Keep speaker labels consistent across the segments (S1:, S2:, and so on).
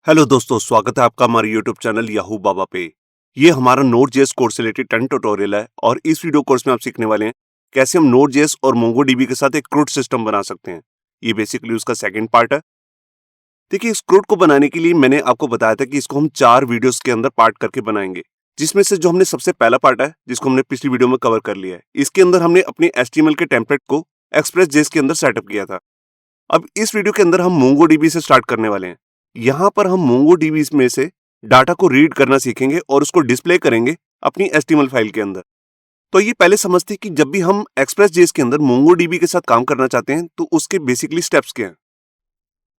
S1: Hello दोस्तों, स्वागत है आपका हमारे यूट्यूब चैनल याहू बाबा पे। ये हमारा नोड.जेएस कोर्स से रिलेटेड 10 ट्यूटोरियल है और इस वीडियो कोर्स में आप सीखने वाले हैं कैसे हम नोड.जेएस और मोंगोडीबी के साथ एक CRUD सिस्टम बना सकते हैं। ये बेसिकली उसका सेकंड पार्ट है। देखिए, इस CRUD को बनाने के लिए मैंने आपको बताया था कि इसको हम 4 वीडियोस के अंदर पार्ट करके बनाएंगे, जिसमें से जो हमने सबसे पहला पार्ट है जिसको हमने पिछली वीडियो में कवर कर लिया है। इसके अंदर हमने अपने HTML के टेम्पलेट को एक्सप्रेस.जेएस के अंदर सेटअप किया था। अब इस वीडियो के अंदर हम मोंगोडीबी से स्टार्ट करने वाले हैं। यहाँ पर हम मोंगोडीबी में से डाटा को रीड करना सीखेंगे और उसको डिस्प्ले करेंगे अपनी HTML फाइल के अंदर। तो ये पहले समझते हैं कि जब भी हम एक्सप्रेस.जेएस के अंदर मोंगोडीबी के साथ काम करना चाहते हैं तो उसके बेसिकली स्टेप्स क्या हैं।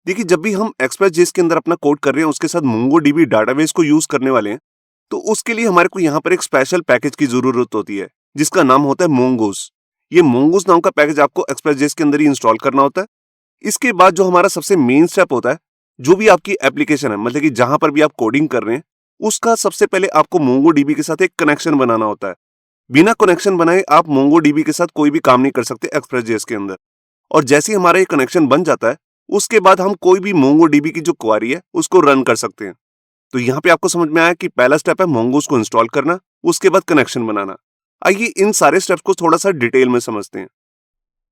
S1: देखिए, जब भी हम एक्सप्रेस.जेएस के अंदर अपना कोड कर रहे हैं उसके साथ मोंगोडीबी डाटाबेस को यूज करने वाले हैं, तो उसके लिए हमारे को यहाँ पर एक स्पेशल पैकेज की जरूरत होती है जिसका नाम होता है मोंगोस। ये मोंगोस नाम का पैकेज आपको एक्सप्रेस.जेएस के अंदर ही इंस्टॉल करना होता है। इसके बाद जो हमारा सबसे मेन स्टेप होता है, जो भी आपकी एप्लीकेशन है, मतलब कि जहां पर भी आप कोडिंग कर रहे हैं, उसका सबसे पहले आपको मोंगोडीबी के साथ एक कनेक्शन बनाना होता है। बिना कनेक्शन बनाए आप मोंगोडीबी के साथ कोई भी काम नहीं कर सकते एक्सप्रेस.जेएस के अंदर। और जैसे ही हमारा ये कनेक्शन बन जाता है, उसके बाद हम कोई भी मोंगोडीबी की जो क्वेरी है उसको रन कर सकते हैं। तो यहाँ पे आपको समझ में आया कि पहला स्टेप है मोंगोस को इंस्टॉल करना, उसके बाद कनेक्शन बनाना। आइए इन सारे स्टेप्स को थोड़ा सा डिटेल में समझते हैं।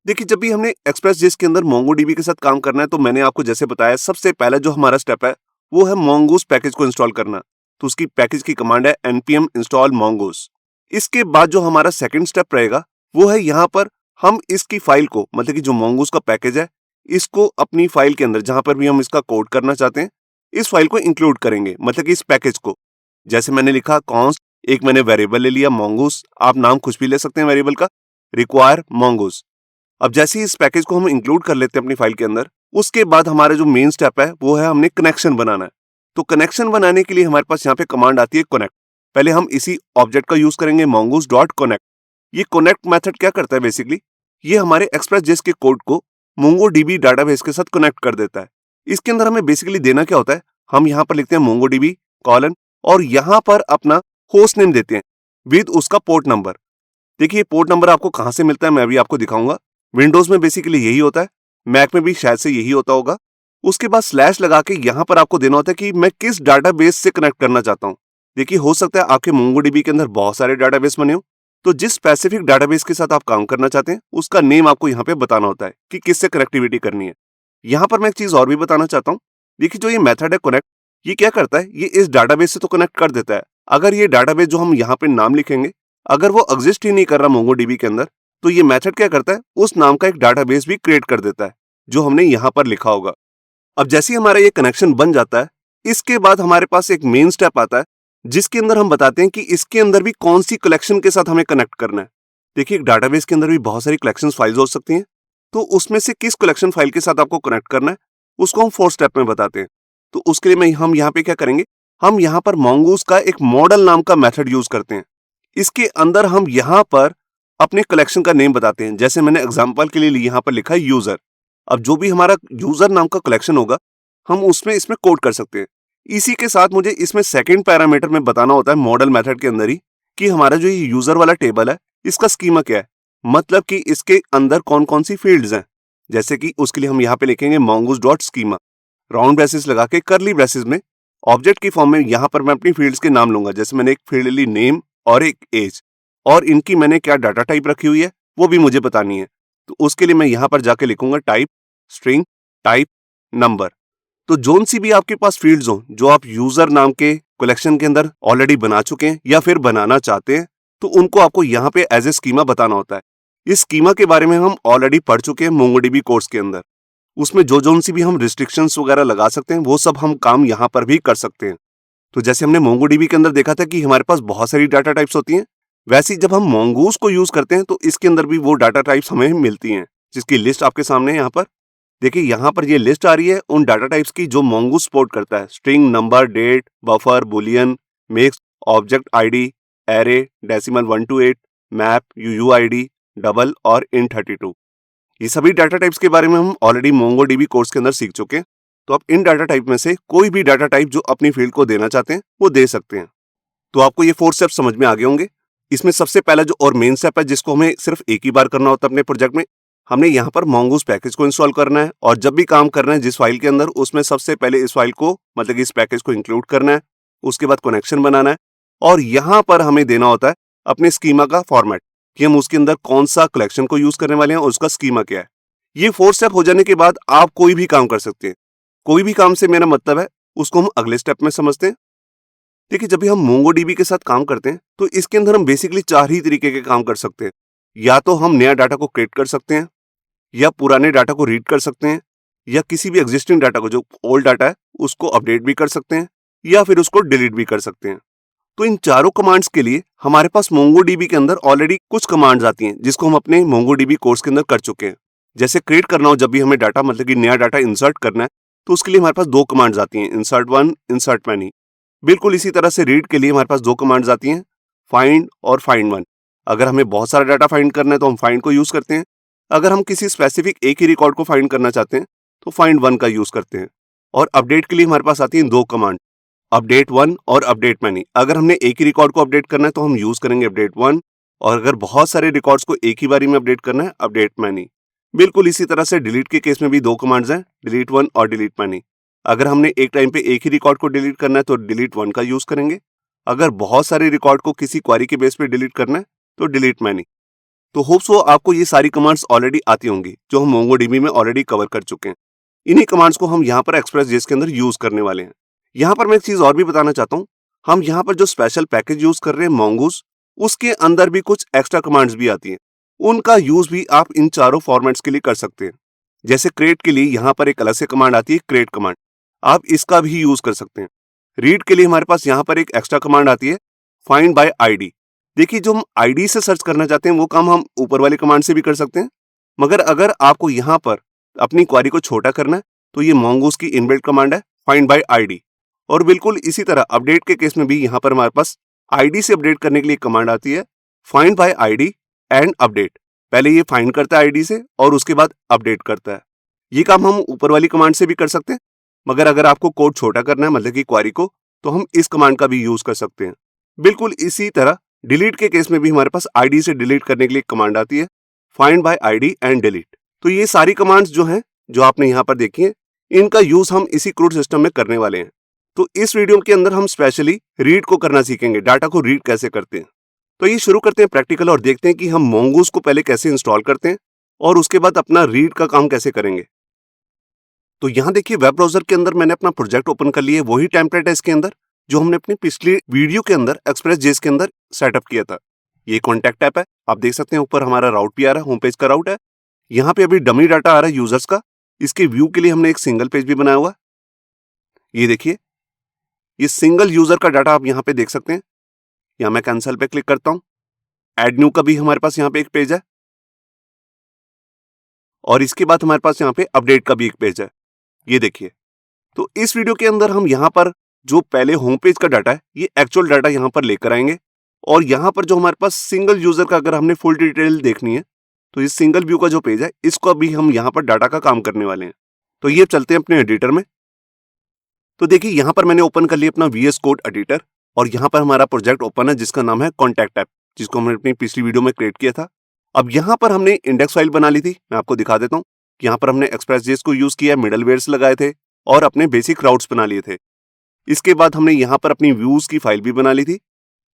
S1: देखिए, जब भी हमने एक्सप्रेस.जेएस के अंदर मोंगोडीबी के साथ काम करना है तो मैंने आपको जैसे बताया सबसे पहला जो हमारा स्टेप है वो है मोंगोस पैकेज को इंस्टॉल करना। तो उसकी पैकेज की कमांड है npm install mongoose। इसके बाद जो हमारा सेकंड स्टेप रहेगा वो है यहाँ पर हम इसकी फाइल को, मतलब कि जो मोंगोस का पैकेज है, इसको अपनी फाइल के अंदर जहां पर भी हम इसका कोड करना चाहते हैं इस फाइल को इंक्लूड करेंगे, मतलब कि इस पैकेज को। जैसे मैंने लिखा कॉन्स्ट, एक मैंने वेरिएबल ले लिया mongoose, आप नाम कुछ भी ले सकते हैं वेरिएबल का, रिक्वायर mongoose। अब जैसे ही इस पैकेज को हम इंक्लूड कर लेते हैं अपनी फाइल के अंदर, उसके बाद हमारा जो मेन स्टेप है वो है हमने कनेक्शन बनाना है। तो कनेक्शन बनाने के लिए हमारे पास यहाँ पे कमांड आती है कनेक्ट। पहले हम इसी ऑब्जेक्ट का यूज करेंगे mongoose.connect। ये कनेक्ट मेथड क्या करता है बेसिकली, ये हमारे एक्सप्रेस.जेएस के कोड को मोंगोडीबी डाटाबेस के साथ कनेक्ट कर देता है। इसके अंदर हमें बेसिकली देना क्या होता है, हम यहाँ पर लिखते हैं मोंगोडीबी कॉलन और यहाँ पर अपना होस्ट नेम देते हैं विद उसका पोर्ट नंबर। देखिए, पोर्ट नंबर आपको कहाँ से मिलता है मैं अभी आपको दिखाऊंगा। विंडोज में बेसिकली यही होता है, मैक में भी शायद से यही होता होगा। उसके बाद स्लैश लगा के यहाँ पर आपको देना होता है कि मैं किस डाटाबेस से कनेक्ट करना चाहता हूँ। देखिए, हो सकता है आपके मोंगोडीबी के अंदर बहुत सारे डाटाबेस बने हो, तो जिस स्पेसिफिक डाटाबेस के साथ आप काम करना चाहते हैं उसका नेम आपको यहाँ पे बताना होता है कि किससे कनेक्टिविटी करनी है। यहाँ पर मैं एक चीज और भी बताना चाहता हूँ। देखिए, जो ये मेथड है कनेक्ट, ये क्या करता है, ये इस डाटाबेस से तो कनेक्ट कर देता है। अगर ये डाटाबेस जो हम यहाँ पे नाम लिखेंगे अगर वो एग्जिस्ट ही नहीं कर रहा मोंगोडीबी के अंदर, तो ये मेथड क्या करता है, उस नाम का एक डाटाबेस भी क्रिएट कर देता है जो हमने यहाँ पर लिखा होगा। अब जैसे ही हमारा ये कनेक्शन बन जाता है, इसके बाद हमारे पास एक मेन स्टेप आता है जिसके अंदर हम बताते हैं कि इसके अंदर भी कौन सी कलेक्शन के साथ हमें कनेक्ट करना है। देखिए, एक डाटाबेस के अंदर भी बहुत सारी कलेक्शन फाइल्स हो सकती हैं, तो उसमें से किस कलेक्शन फाइल के साथ आपको कनेक्ट करना है उसको हम 4 स्टेप में बताते हैं। तो उसके लिए हम यहाँ पे क्या करेंगे, हम यहाँ पर mongoose का एक मॉडल नाम का मेथड यूज करते हैं। इसके अंदर हम यहाँ पर अपने कलेक्शन का नेम बताते हैं। जैसे मैंने एग्जांपल के लिए यहाँ पर लिखा है यूजर। अब जो भी हमारा यूजर नाम का कलेक्शन होगा हम उसमें इसमें कोड कर सकते हैं। इसी के साथ मुझे इसमें सेकंड पैरामीटर में बताना होता है मॉडल मेथड के अंदर ही कि हमारा जो ये यूजर वाला टेबल है इसका स्कीमा क्या है, मतलब कि इसके अंदर कौन कौन सी फील्ड्स हैं। जैसे कि उसके लिए हम यहाँ पे लिखेंगे mongoose.schema, राउंड ब्रेसेस लगा के करली ब्रेसेस में ऑब्जेक्ट की फॉर्म में यहाँ पर मैं अपनी फील्ड्स के नाम लूंगा। जैसे मैंने एक फील्ड ली नेम और एक एज, और इनकी मैंने क्या डाटा टाइप रखी हुई है वो भी मुझे बतानी है। तो उसके लिए मैं यहाँ पर जाके लिखूंगा टाइप स्ट्रिंग टाइप नंबर। तो जोन सी भी आपके पास फील्ड्स हो जो आप यूजर नाम के कलेक्शन के अंदर ऑलरेडी बना चुके हैं या फिर बनाना चाहते हैं, तो उनको आपको यहाँ पे एज ए स्कीमा बताना होता है। इस स्कीमा के बारे में हम ऑलरेडी पढ़ चुके हैं मोंगोडीबी कोर्स के अंदर। उसमें जो जोन सी भी हम रिस्ट्रिक्शंस वगैरह लगा सकते हैं वो सब हम काम यहाँ पर भी कर सकते हैं। तो जैसे हमने मोंगोडीबी के अंदर देखा था कि हमारे पास बहुत सारी डाटा टाइप्स होती हैं, वैसे ही जब हम mongoose को यूज करते हैं तो इसके अंदर भी वो डाटा टाइप्स हमें मिलती हैं, जिसकी लिस्ट आपके सामने है। यहाँ पर देखिए, यहाँ पर ये लिस्ट आ रही है उन डाटा टाइप्स की जो mongoose सपोर्ट करता है। String, number, date, buffer, boolean, mixed, object ID, array, decimal 1 to 8, map, UUID, double और int32। ये सभी डाटा टाइप्स के बारे में हम ऑलरेडी मोंगोडीबी कोर्स के अंदर सीख चुके हैं। तो आप इन डाटा टाइप में से कोई भी डाटा टाइप जो अपनी फील्ड को देना चाहते हैं वो दे सकते हैं। तो आपको ये 4 स्टेप समझ में आ गए होंगे। इसमें सबसे पहला जो और मेन स्टेप है जिसको हमें सिर्फ एक ही बार करना होता है अपने प्रोजेक्ट में, हमने यहाँ पर mongoose पैकेज को इंस्टॉल करना है और जब भी काम करना है जिस फाइल के अंदर उसमें सबसे पहले इस फाइल को मतलब कि इस पैकेज को इंक्लूड करना है, उसके बाद कनेक्शन बनाना है और यहाँ पर हमें देना होता है अपने स्कीमा का फॉर्मेट कि हम उसके अंदर कौन सा कलेक्शन को यूज करने वाले हैं और उसका स्कीमा क्या है। ये 4 स्टेप हो जाने के बाद आप कोई भी काम कर सकते हैं। कोई भी काम से मेरा मतलब है उसको हम अगले स्टेप में समझते हैं। देखिए, जब भी हम मोंगोडीबी के साथ काम करते हैं तो इसके अंदर हम बेसिकली 4 ही तरीके के काम कर सकते हैं। या तो हम नया डाटा को क्रिएट कर सकते हैं, या पुराने डाटा को रीड कर सकते हैं, या किसी भी एग्जिस्टिंग डाटा को जो ओल्ड डाटा है उसको अपडेट भी कर सकते हैं, या फिर उसको डिलीट भी कर सकते हैं। तो इन चारों कमांड्स के लिए हमारे पास मोंगोडीबी के अंदर ऑलरेडी कुछ कमांड्स आती हैं जिसको हम अपने मोंगोडीबी कोर्स के अंदर कर चुके हैं। जैसे क्रिएट करना हो, जब भी हमें डाटा मतलब कि नया डाटा इंसर्ट करना है तो उसके लिए हमारे पास 2 कमांड्स आती हैं, इंसर्ट वन, इंसर्ट मैनी। बिल्कुल इसी तरह से रीड के लिए हमारे पास 2 कमांड्स आती हैं, फाइंड और फाइंड वन। अगर हमें बहुत सारा डाटा फाइंड करना है तो हम फाइंड को यूज करते हैं। अगर हम किसी स्पेसिफिक एक ही रिकॉर्ड को फाइंड करना चाहते हैं तो फाइंड वन का यूज करते हैं। और अपडेट के लिए हमारे पास आती हैं 2 कमांड, अपडेट वन और अपडेट मैनी। अगर हमने एक ही रिकॉर्ड को अपडेट करना है तो हम यूज करेंगे अपडेट वन, और अगर बहुत सारे रिकॉर्ड्स को एक ही बारी में अपडेट करना है, अपडेट मैनी। बिल्कुल इसी तरह से डिलीट के केस में भी 2 कमांड्स हैं, डिलीट वन और डिलीट मैनी। अगर हमने एक टाइम पे एक ही रिकॉर्ड को डिलीट करना है तो डिलीट वन का यूज करेंगे। अगर बहुत सारे रिकॉर्ड को किसी क्वेरी के बेस पे डिलीट करना है तो डिलीट मैनी। तो होप सो आपको ये सारी कमांड्स ऑलरेडी आती होंगी जो हम मोंगोडीबी में ऑलरेडी कवर कर चुके हैं। इन्हीं कमांड्स को हम यहाँ पर एक्सप्रेस जेएस के अंदर यूज करने वाले हैं। यहाँ पर मैं एक चीज और भी बताना चाहता हूँ, हम यहाँ पर जो स्पेशल पैकेज यूज कर रहे हैं मोंगूस, उसके अंदर भी कुछ एक्स्ट्रा कमांड्स भी आती हैं। उनका यूज भी आप इन चारों फॉर्मेट्स के लिए कर सकते हैं। जैसे क्रिएट के लिए यहाँ पर एक अलग से कमांड आती है, क्रिएट कमांड, आप इसका भी यूज कर सकते हैं। रीड के लिए हमारे पास यहाँ पर एक एक्स्ट्रा कमांड आती है, फाइंड बाय आईडी। देखिए, जो हम आईडी से सर्च करना चाहते हैं वो काम हम ऊपर वाले कमांड से भी कर सकते हैं, मगर अगर आपको यहाँ पर अपनी क्वेरी को छोटा करना है तो ये मोंगूस की इनबिल्ट कमांड है, फाइंड बाय आईडी। और बिल्कुल इसी तरह अपडेट के केस में भी यहाँ पर हमारे पास आईडी से अपडेट करने के लिए कमांड आती है, find by ID and update. पहले ये फाइंड करता है आईडी से और उसके बाद अपडेट करता है। ये काम हम ऊपर वाली कमांड से भी कर सकते हैं, मगर अगर आपको कोड छोटा करना है मतलब कि क्वेरी को, तो हम इस कमांड का भी यूज कर सकते हैं। बिल्कुल इसी तरह डिलीट के केस में भी हमारे पास आईडी से डिलीट करने के लिए कमांड आती है, find by ID and delete. तो ये सारी कमांड्स जो हैं, जो आपने यहाँ पर देखी हैं, इनका यूज हम इसी क्रूड सिस्टम में करने वाले हैं। तो इस वीडियो के अंदर हम स्पेशली रीड को करना सीखेंगे, डाटा को रीड कैसे करते हैं। तो ये शुरू करते हैं प्रैक्टिकल और देखते हैं कि हम मोंगूस को पहले कैसे इंस्टॉल करते हैं और उसके बाद अपना रीड का काम कैसे करेंगे। तो यहाँ देखिए, वेब ब्राउजर के अंदर मैंने अपना प्रोजेक्ट ओपन कर लिया है। वही टेम्पलेट है इसके अंदर जो हमने अपनी पिछली वीडियो के अंदर एक्सप्रेस जेएस के अंदर सेटअप किया था। ये कॉन्टैक्ट ऐप है, आप देख सकते हैं ऊपर हमारा राउट भी आ रहा है, होम पेज का राउट है। यहाँ पे अभी डमी डाटा आ रहा है यूजर्स का। इसके व्यू के लिए हमने एक सिंगल पेज भी बनाया हुआ है। ये देखिए, ये सिंगल यूजर का डाटा आप यहाँ पे देख सकते हैं। यहाँ मैं कैंसिल पे क्लिक करता हूँ। एड न्यू का भी हमारे पास यहाँ पे एक पेज है, और इसके बाद हमारे पास यहाँ पे अपडेट का भी एक पेज है। ये देखिए, तो इस वीडियो के अंदर हम यहाँ पर जो पहले होम पेज का डाटा है, ये एक्चुअल डाटा यहाँ पर लेकर आएंगे। और यहाँ पर जो हमारे पास सिंगल यूजर का अगर हमने फुल डिटेल देखनी है तो इस सिंगल व्यू का जो पेज है, इसको अभी हम यहाँ पर डाटा का काम करने वाले हैं। तो ये चलते हैं अपने एडिटर में। तो देखिए, यहाँ पर मैंने ओपन कर लिया अपना VS कोड एडिटर, और यहाँ पर हमारा प्रोजेक्ट ओपन है जिसका नाम है कॉन्टैक्ट ऐप, जिसको हमने अपनी पिछली वीडियो में क्रिएट किया था। अब यहाँ पर हमने इंडेक्स फाइल बना ली थी, मैं आपको दिखा देता हूँ। यहाँ पर हमने एक्सप्रेस जेएस को यूज किया, मिडल वेयर्स लगाए थे और अपने बेसिक राउट्स बना लिए थे। इसके बाद हमने यहाँ पर अपनी व्यूज की फाइल भी बना ली थी।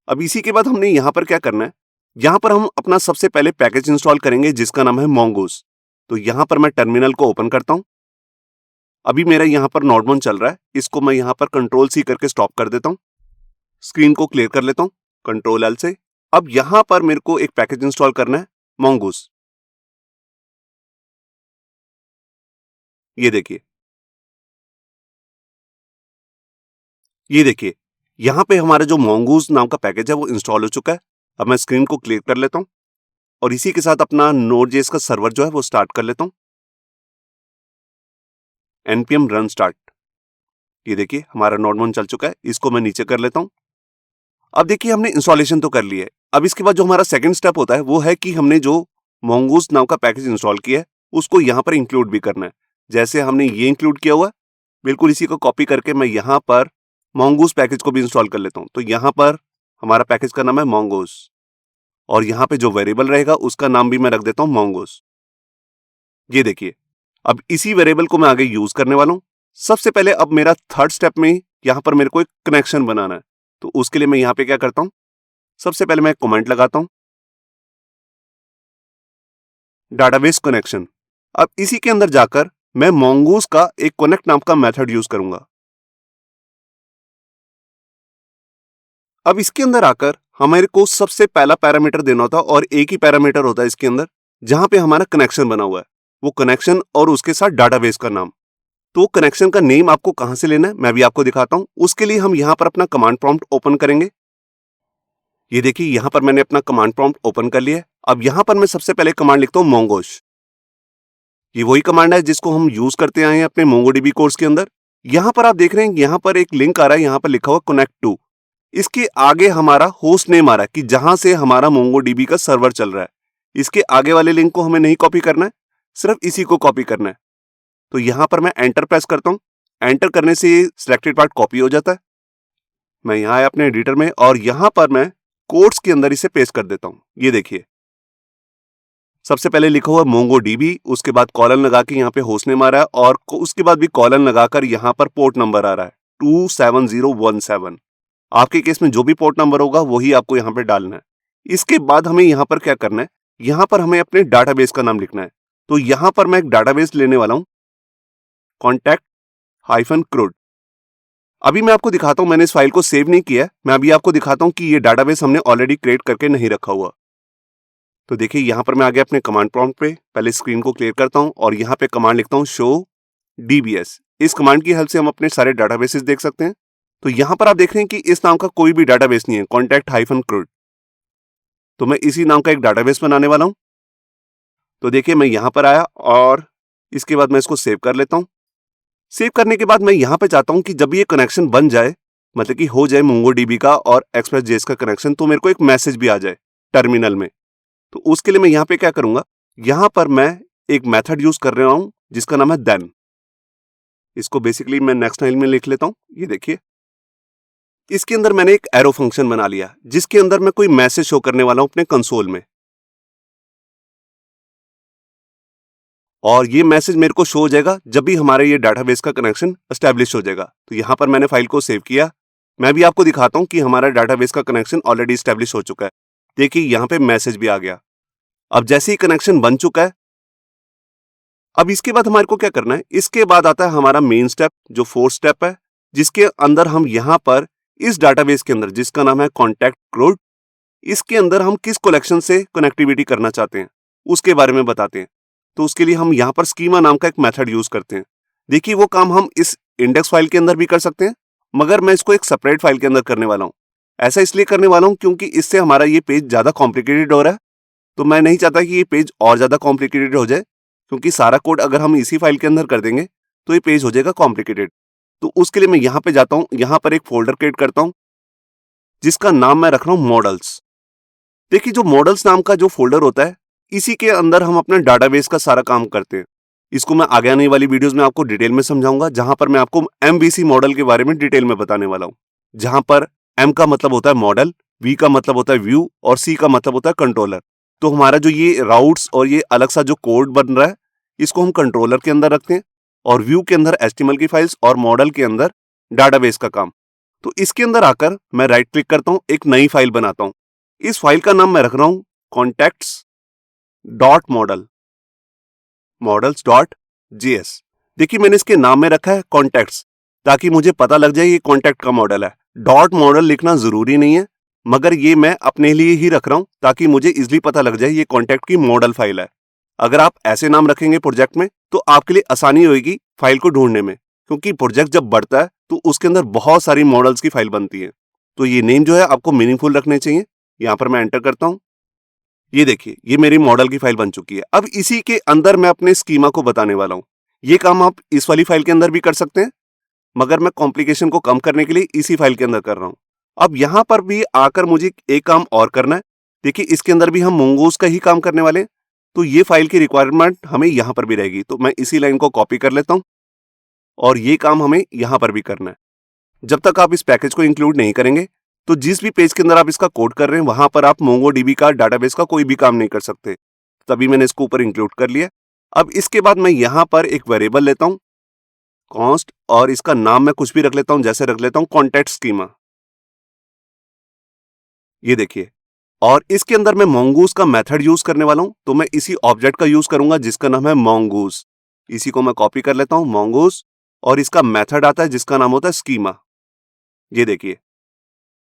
S1: अब इसी के बाद हमने यहाँ पर क्या करना है, यहाँ पर हम अपना सबसे पहले पैकेज इंस्टॉल करेंगे जिसका नाम है मोंगूस। तो यहाँ पर मैं टर्मिनल को ओपन करता हूँ। अभी मेरा यहाँ पर नॉर्मल चल रहा है, इसको मैं यहाँ पर कंट्रोल C करके स्टॉप कर देता हूँ। स्क्रीन को क्लियर कर लेता हूँ कंट्रोल L से। अब यहाँ पर मेरे को एक पैकेज इंस्टॉल करना है, मोंगूस। ये देखिए, यहाँ पे हमारा जो मोंगूस नाम का पैकेज है वो इंस्टॉल हो चुका है। अब मैं स्क्रीन को क्लियर कर लेता हूँ और इसी के साथ अपना नोड.जेएस का सर्वर जो है वो स्टार्ट कर लेता हूँ। npm run start. ये देखिए, हमारा नोड चल चुका है, इसको मैं नीचे कर लेता हूँ। अब देखिए, हमने इंस्टॉलेशन तो कर लिया है। अब इसके बाद जो हमारा सेकंड स्टेप होता है वो है कि हमने जो मोंगूस नाम का पैकेज इंस्टॉल किया है उसको यहाँ पर इंक्लूड भी करना है। जैसे हमने ये इंक्लूड किया हुआ है, बिल्कुल इसी को कॉपी करके मैं यहाँ पर मोंगूस पैकेज को भी इंस्टॉल कर लेता हूँ। तो यहाँ पर हमारा पैकेज का नाम है मोंगूस, और यहाँ पे जो वेरिएबल रहेगा उसका नाम भी मैं रख देता हूँ मोंगूस। ये देखिए, अब इसी वेरिएबल को मैं आगे यूज करने वाला हूं। सबसे पहले अब मेरा थर्ड स्टेप में यहां पर मेरे को एक कनेक्शन बनाना है। तो उसके लिए मैं यहां पे क्या करता हूं, सबसे पहले मैं एक कमेंट लगाता हूं, डाटाबेस कनेक्शन। अब इसी के अंदर जाकर मैं mongoose का एक कनेक्ट नाम का मेथड यूज करूंगा। अब इसके अंदर आकर हमारे को सबसे पहला पैरामीटर देना होता है और एक ही पैरामीटर होता है इसके अंदर, जहां पे हमारा कनेक्शन बना हुआ है, वो कनेक्शन और उसके साथ डाटाबेस का नाम। तो कनेक्शन का नेम आपको कहां से लेना है मैं भी आपको दिखाता हूं। उसके लिए हम यहां पर अपना कमांड प्रॉम्प्ट ओपन करेंगे। ये देखिए, यहां पर मैंने अपना कमांड प्रॉम्प्ट ओपन कर लिया है। अब यहां पर मैं सबसे पहले कमांड लिखता हूं mongoose। ये वही कमांड है जिसको हम यूज करते आए हैं अपने MongoDB कोर्स के अंदर। यहां पर आप देख रहे हैं, यहां पर एक लिंक आ रहा है, यहां पर लिखा हुआ कनेक्ट टू। इसके आगे हमारा होस्ट नेम आ रहा है कि जहां से हमारा MongoDB का सर्वर चल रहा है। इसके आगे वाले लिंक को हमें नहीं कॉपी करना है, सिर्फ इसी को कॉपी करना है। तो यहां पर मैं एंटर प्रेस करता हूं। एंटर करने से ये सिलेक्टेड पार्ट कॉपी हो जाता है। मैं यहां आया अपने एडिटर में और यहां पर मैं कोट्स के अंदर इसे पेस्ट कर देता हूं। ये देखिए, सबसे पहले लिखा हुआ MongoDB, उसके बाद कॉलन लगा के यहाँ पे होस्ट नेम आ रहा है और उसके बाद भी कॉलन लगाकर यहाँ पर पोर्ट नंबर आ रहा है 27017। आपके केस में जो भी पोर्ट नंबर होगा वही आपको यहाँ पे डालना है। इसके बाद हमें यहाँ पर क्या करना है, यहाँ पर हमें अपने डाटाबेस का नाम लिखना है। तो यहाँ पर मैं एक डाटाबेस लेने वाला हूँ, contact-crud। अभी मैं आपको दिखाता हूँ, मैंने इस फाइल को सेव नहीं किया है। मैं अभी आपको दिखाता हूँ कि ये डाटाबेस हमने ऑलरेडी क्रिएट करके नहीं रखा हुआ। तो देखिए, यहां पर मैं आ गया अपने कमांड प्रॉम्प्ट पे। पहले स्क्रीन को क्लियर करता हूं और यहां पे कमांड लिखता हूं शो डीबीएस। इस कमांड की हेल्प से हम अपने सारे डाटाबेसेस देख सकते हैं। तो यहां पर आप देख रहे हैं कि इस नाम का कोई भी डाटाबेस नहीं है, contact-crud। तो मैं इसी नाम का एक डाटाबेस बनाने वाला हूं। तो देखिए, मैं यहां पर आया और इसके बाद मैं इसको सेव कर लेता हूं। सेव करने के बाद मैं यहां पे चाहता हूं कि जब ये कनेक्शन बन जाए, मतलब कि हो जाए MongoDB का और एक्सप्रेस.js का कनेक्शन, तो मेरे को एक मैसेज भी आ जाए टर्मिनल में। तो उसके लिए मैं यहां पे क्या करूंगा, यहां पर मैं एक मेथड यूज कर रहा हूं जिसका नाम है then। इसको बेसिकली मैं नेक्स्ट लाइन में लिख लेता हूं। ये देखिए, इसके अंदर मैंने एक एरो फंक्शन बना लिया जिसके अंदर मैं कोई मैसेज शो करने वाला हूं अपने कंसोल में, और ये मैसेज मेरे को शो हो जाएगा जब भी हमारे ये डाटाबेस का कनेक्शन एस्टेब्लिश हो जाएगा। तो यहां पर मैंने फाइल को सेव किया। मैं भी आपको दिखाता हूं कि हमारा डाटाबेस का कनेक्शन ऑलरेडी एस्टेब्लिश हो चुका है। देखिए, यहां पे मैसेज भी आ गया। अब जैसे ही कनेक्शन बन चुका है, अब इसके बाद हमारे को क्या करना है, इसके बाद आता है हमारा मेन स्टेप, जो फोर्थ स्टेप है, जिसके अंदर हम यहां पर इस डाटाबेस के अंदर जिसका नाम है contact-crud, इसके अंदर हम किस कलेक्शन से कनेक्टिविटी करना चाहते हैं उसके बारे में बताते हैं। तो उसके लिए हम यहां पर स्कीमा नाम का एक मेथड यूज करते हैं। देखिए, वो काम हम इस इंडेक्स फाइल के अंदर भी कर सकते हैं, मगर मैं इसको एक सेपरेट फाइल के अंदर करने वाला हूं। ऐसा इसलिए करने वाला हूं क्योंकि इससे हमारा ये पेज ज्यादा कॉम्प्लिकेटेड हो रहा है। तो मैं नहीं चाहता कि ये पेज और ज्यादा कॉम्प्लिकेटेड हो जाए, क्योंकि सारा कोड अगर हम इसी फाइल के अंदर कर देंगे तो ये पेज हो जाएगा कॉम्प्लिकेटेड। तो उसके लिए मैं यहां पे जाता हूं, यहां पर एक फोल्डर क्रिएट करता हूं जिसका नाम मैं रख रहा हूं मॉडल्स। देखिए, जो मॉडल्स नाम का जो फोल्डर होता है, इसी के अंदर हम अपना डाटाबेस का सारा काम करते हैं। इसको मैं आगे आने वाली वीडियोस में आपको डिटेल में समझाऊंगा, जहां पर मैं आपको MVC मॉडल के बारे में डिटेल में बताने वाला हूं। जहां पर M का मतलब होता है मॉडल, V का मतलब होता है व्यू और C का मतलब होता है कंट्रोलर। तो हमारा जो ये राउट्स और ये अलग सा जो कोड बन रहा है, इसको हम कंट्रोलर के अंदर रखते हैं, और व्यू के अंदर HTML की फाइल्स और मॉडल के अंदर डाटाबेस का काम। तो इसके अंदर आकर मैं राइट क्लिक करता हूं, एक नई फाइल बनाता हूं। इस फाइल का नाम मैं रख रहा हूं contacts.model, models.js। देखिए, मैंने इसके नाम में रखा है कॉन्टैक्ट्स, ताकि मुझे पता लग जाए ये कॉन्टैक्ट का मॉडल है। डॉट मॉडल लिखना जरूरी नहीं है, मगर ये मैं अपने लिए ही रख रहा हूं ताकि मुझे इजिली पता लग जाए ये कॉन्टैक्ट की मॉडल फाइल है। अगर आप ऐसे नाम रखेंगे प्रोजेक्ट में तो आपके लिए आसानी होगी फाइल को ढूंढने में, क्योंकि प्रोजेक्ट जब बढ़ता है तो उसके अंदर बहुत सारी मॉडल्स की फाइल बनती है। तो ये नेम जो है आपको मीनिंगफुल रखने चाहिए। यहां पर मैं एंटर करता हूं। ये देखिए, ये मेरी मॉडल की फाइल बन चुकी है। अब इसी के अंदर मैं अपने स्कीमा को बताने वाला हूं। ये काम आप इस वाली फाइल के अंदर भी कर सकते हैं, मगर मैं कॉम्प्लिकेशन को कम करने के लिए इसी फाइल के अंदर कर रहा हूं। अब यहां पर भी आकर मुझे एक काम और करना है। देखिए, इसके अंदर भी हम mongoose का ही काम करने वाले हैं, तो ये फाइल की रिक्वायरमेंट हमें यहां पर भी रहेगी। तो मैं इसी लाइन को कॉपी कर लेता हूं और ये काम हमें यहां पर भी करना है। जब तक आप इस पैकेज को इंक्लूड नहीं करेंगे, तो जिस भी पेज के अंदर आप इसका कोड कर रहे हैं, वहां पर आप MongoDB का डाटाबेस का कोई भी काम नहीं कर सकते। तभी मैंने इसको ऊपर इंक्लूड कर लिया। अब इसके बाद मैं यहां पर एक वेरिएबल लेता हूं कॉन्स्ट और इसका नाम मैं कुछ भी रख लेता हूं, जैसे रख लेता हूं कॉन्टैक्ट स्कीमा। ये देखिए, और इसके अंदर मैं mongoose का मेथड यूज करने वाला हूं, तो मैं इसी ऑब्जेक्ट का यूज करूंगा जिसका नाम है mongoose। इसी को मैं कॉपी कर लेता हूं mongoose, और इसका मेथड आता है जिसका नाम होता है स्कीमा। ये देखिए,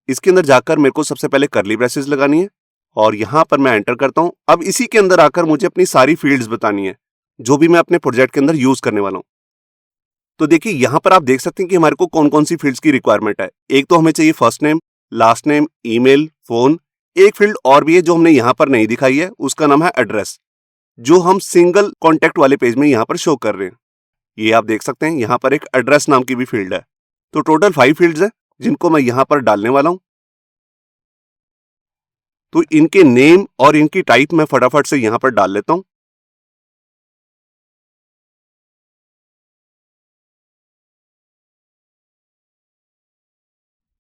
S1: इसके अंदर जाकर मेरे को सबसे पहले करली ब्रेसेस लगानी है और यहां पर मैं एंटर करता हूं। अब इसी के अंदर आकर मुझे अपनी सारी फील्ड्स बतानी है जो भी मैं अपने प्रोजेक्ट के अंदर यूज करने वाला हूं। तो देखिए, यहां पर आप देख सकते हैं कि हमारे को कौन कौन सी फील्ड्स की रिक्वायरमेंट है। एक तो हमें चाहिए first name, last name, email, phone. एक फील्ड और भी है जो हमने यहां पर नहीं दिखाई है, उसका नाम है एड्रेस, जो हम सिंगल कॉन्टैक्ट वाले पेज में यहां पर शो कर रहे हैं। ये आप देख सकते हैं, यहां पर एक एड्रेस नाम की भी फील्ड है। तो टोटल 5 फील्ड्स है जिनको मैं यहां पर डालने वाला हूं। तो इनके नेम और इनकी टाइप मैं फटाफट से यहां पर डाल लेता हूं।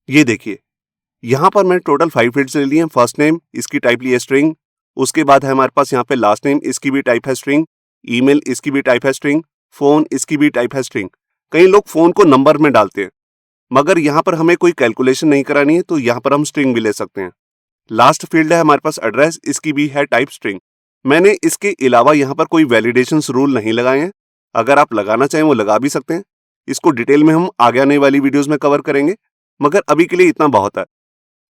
S1: ये देखिए, यहां पर मैंने टोटल 5 फील्ड्स ले लिए हैं। फर्स्ट नेम, इसकी टाइप ली है स्ट्रिंग। उसके बाद है हमारे पास यहाँ पे लास्ट नेम, इसकी भी टाइप है स्ट्रिंग। ईमेल, इसकी भी टाइप है स्ट्रिंग। फोन, इसकी भी टाइप है स्ट्रिंग। कई लोग फोन को नंबर में डालते हैं, मगर यहाँ पर हमें कोई कैलकुलेशन नहीं करानी है, तो यहाँ पर हम स्ट्रिंग भी ले सकते हैं। लास्ट फील्ड है हमारे पास एड्रेस, इसकी भी है टाइप स्ट्रिंग। मैंने इसके अलावा यहाँ पर कोई वैलिडेशंस रूल नहीं लगाए हैं। अगर आप लगाना चाहें वो लगा भी सकते हैं। इसको डिटेल में हम आगे आने वाली वीडियोस में कवर करेंगे, मगर अभी के लिए इतना बहुत है।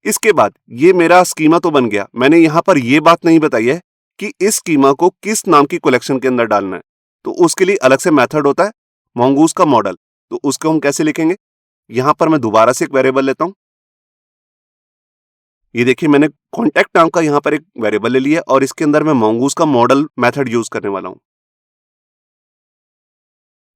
S1: इसके बाद ये मेरा स्कीमा तो बन गया। मैंने यहाँ पर ये बात नहीं बताई है कि इस स्कीमा को किस नाम की कलेक्शन के अंदर डालना है, तो उसके लिए अलग से मेथड होता है mongoose का मॉडल। तो उसको हम कैसे लिखेंगे, यहाँ पर मैं दोबारा से एक वेरिएबल लेता हूँ। ये देखिए, मैंने कॉन्टैक्ट नाम का यहाँ पर एक वेरिएबल ले लिया और इसके अंदर मैं mongoose का मॉडल मेथड यूज करने वाला हूँ।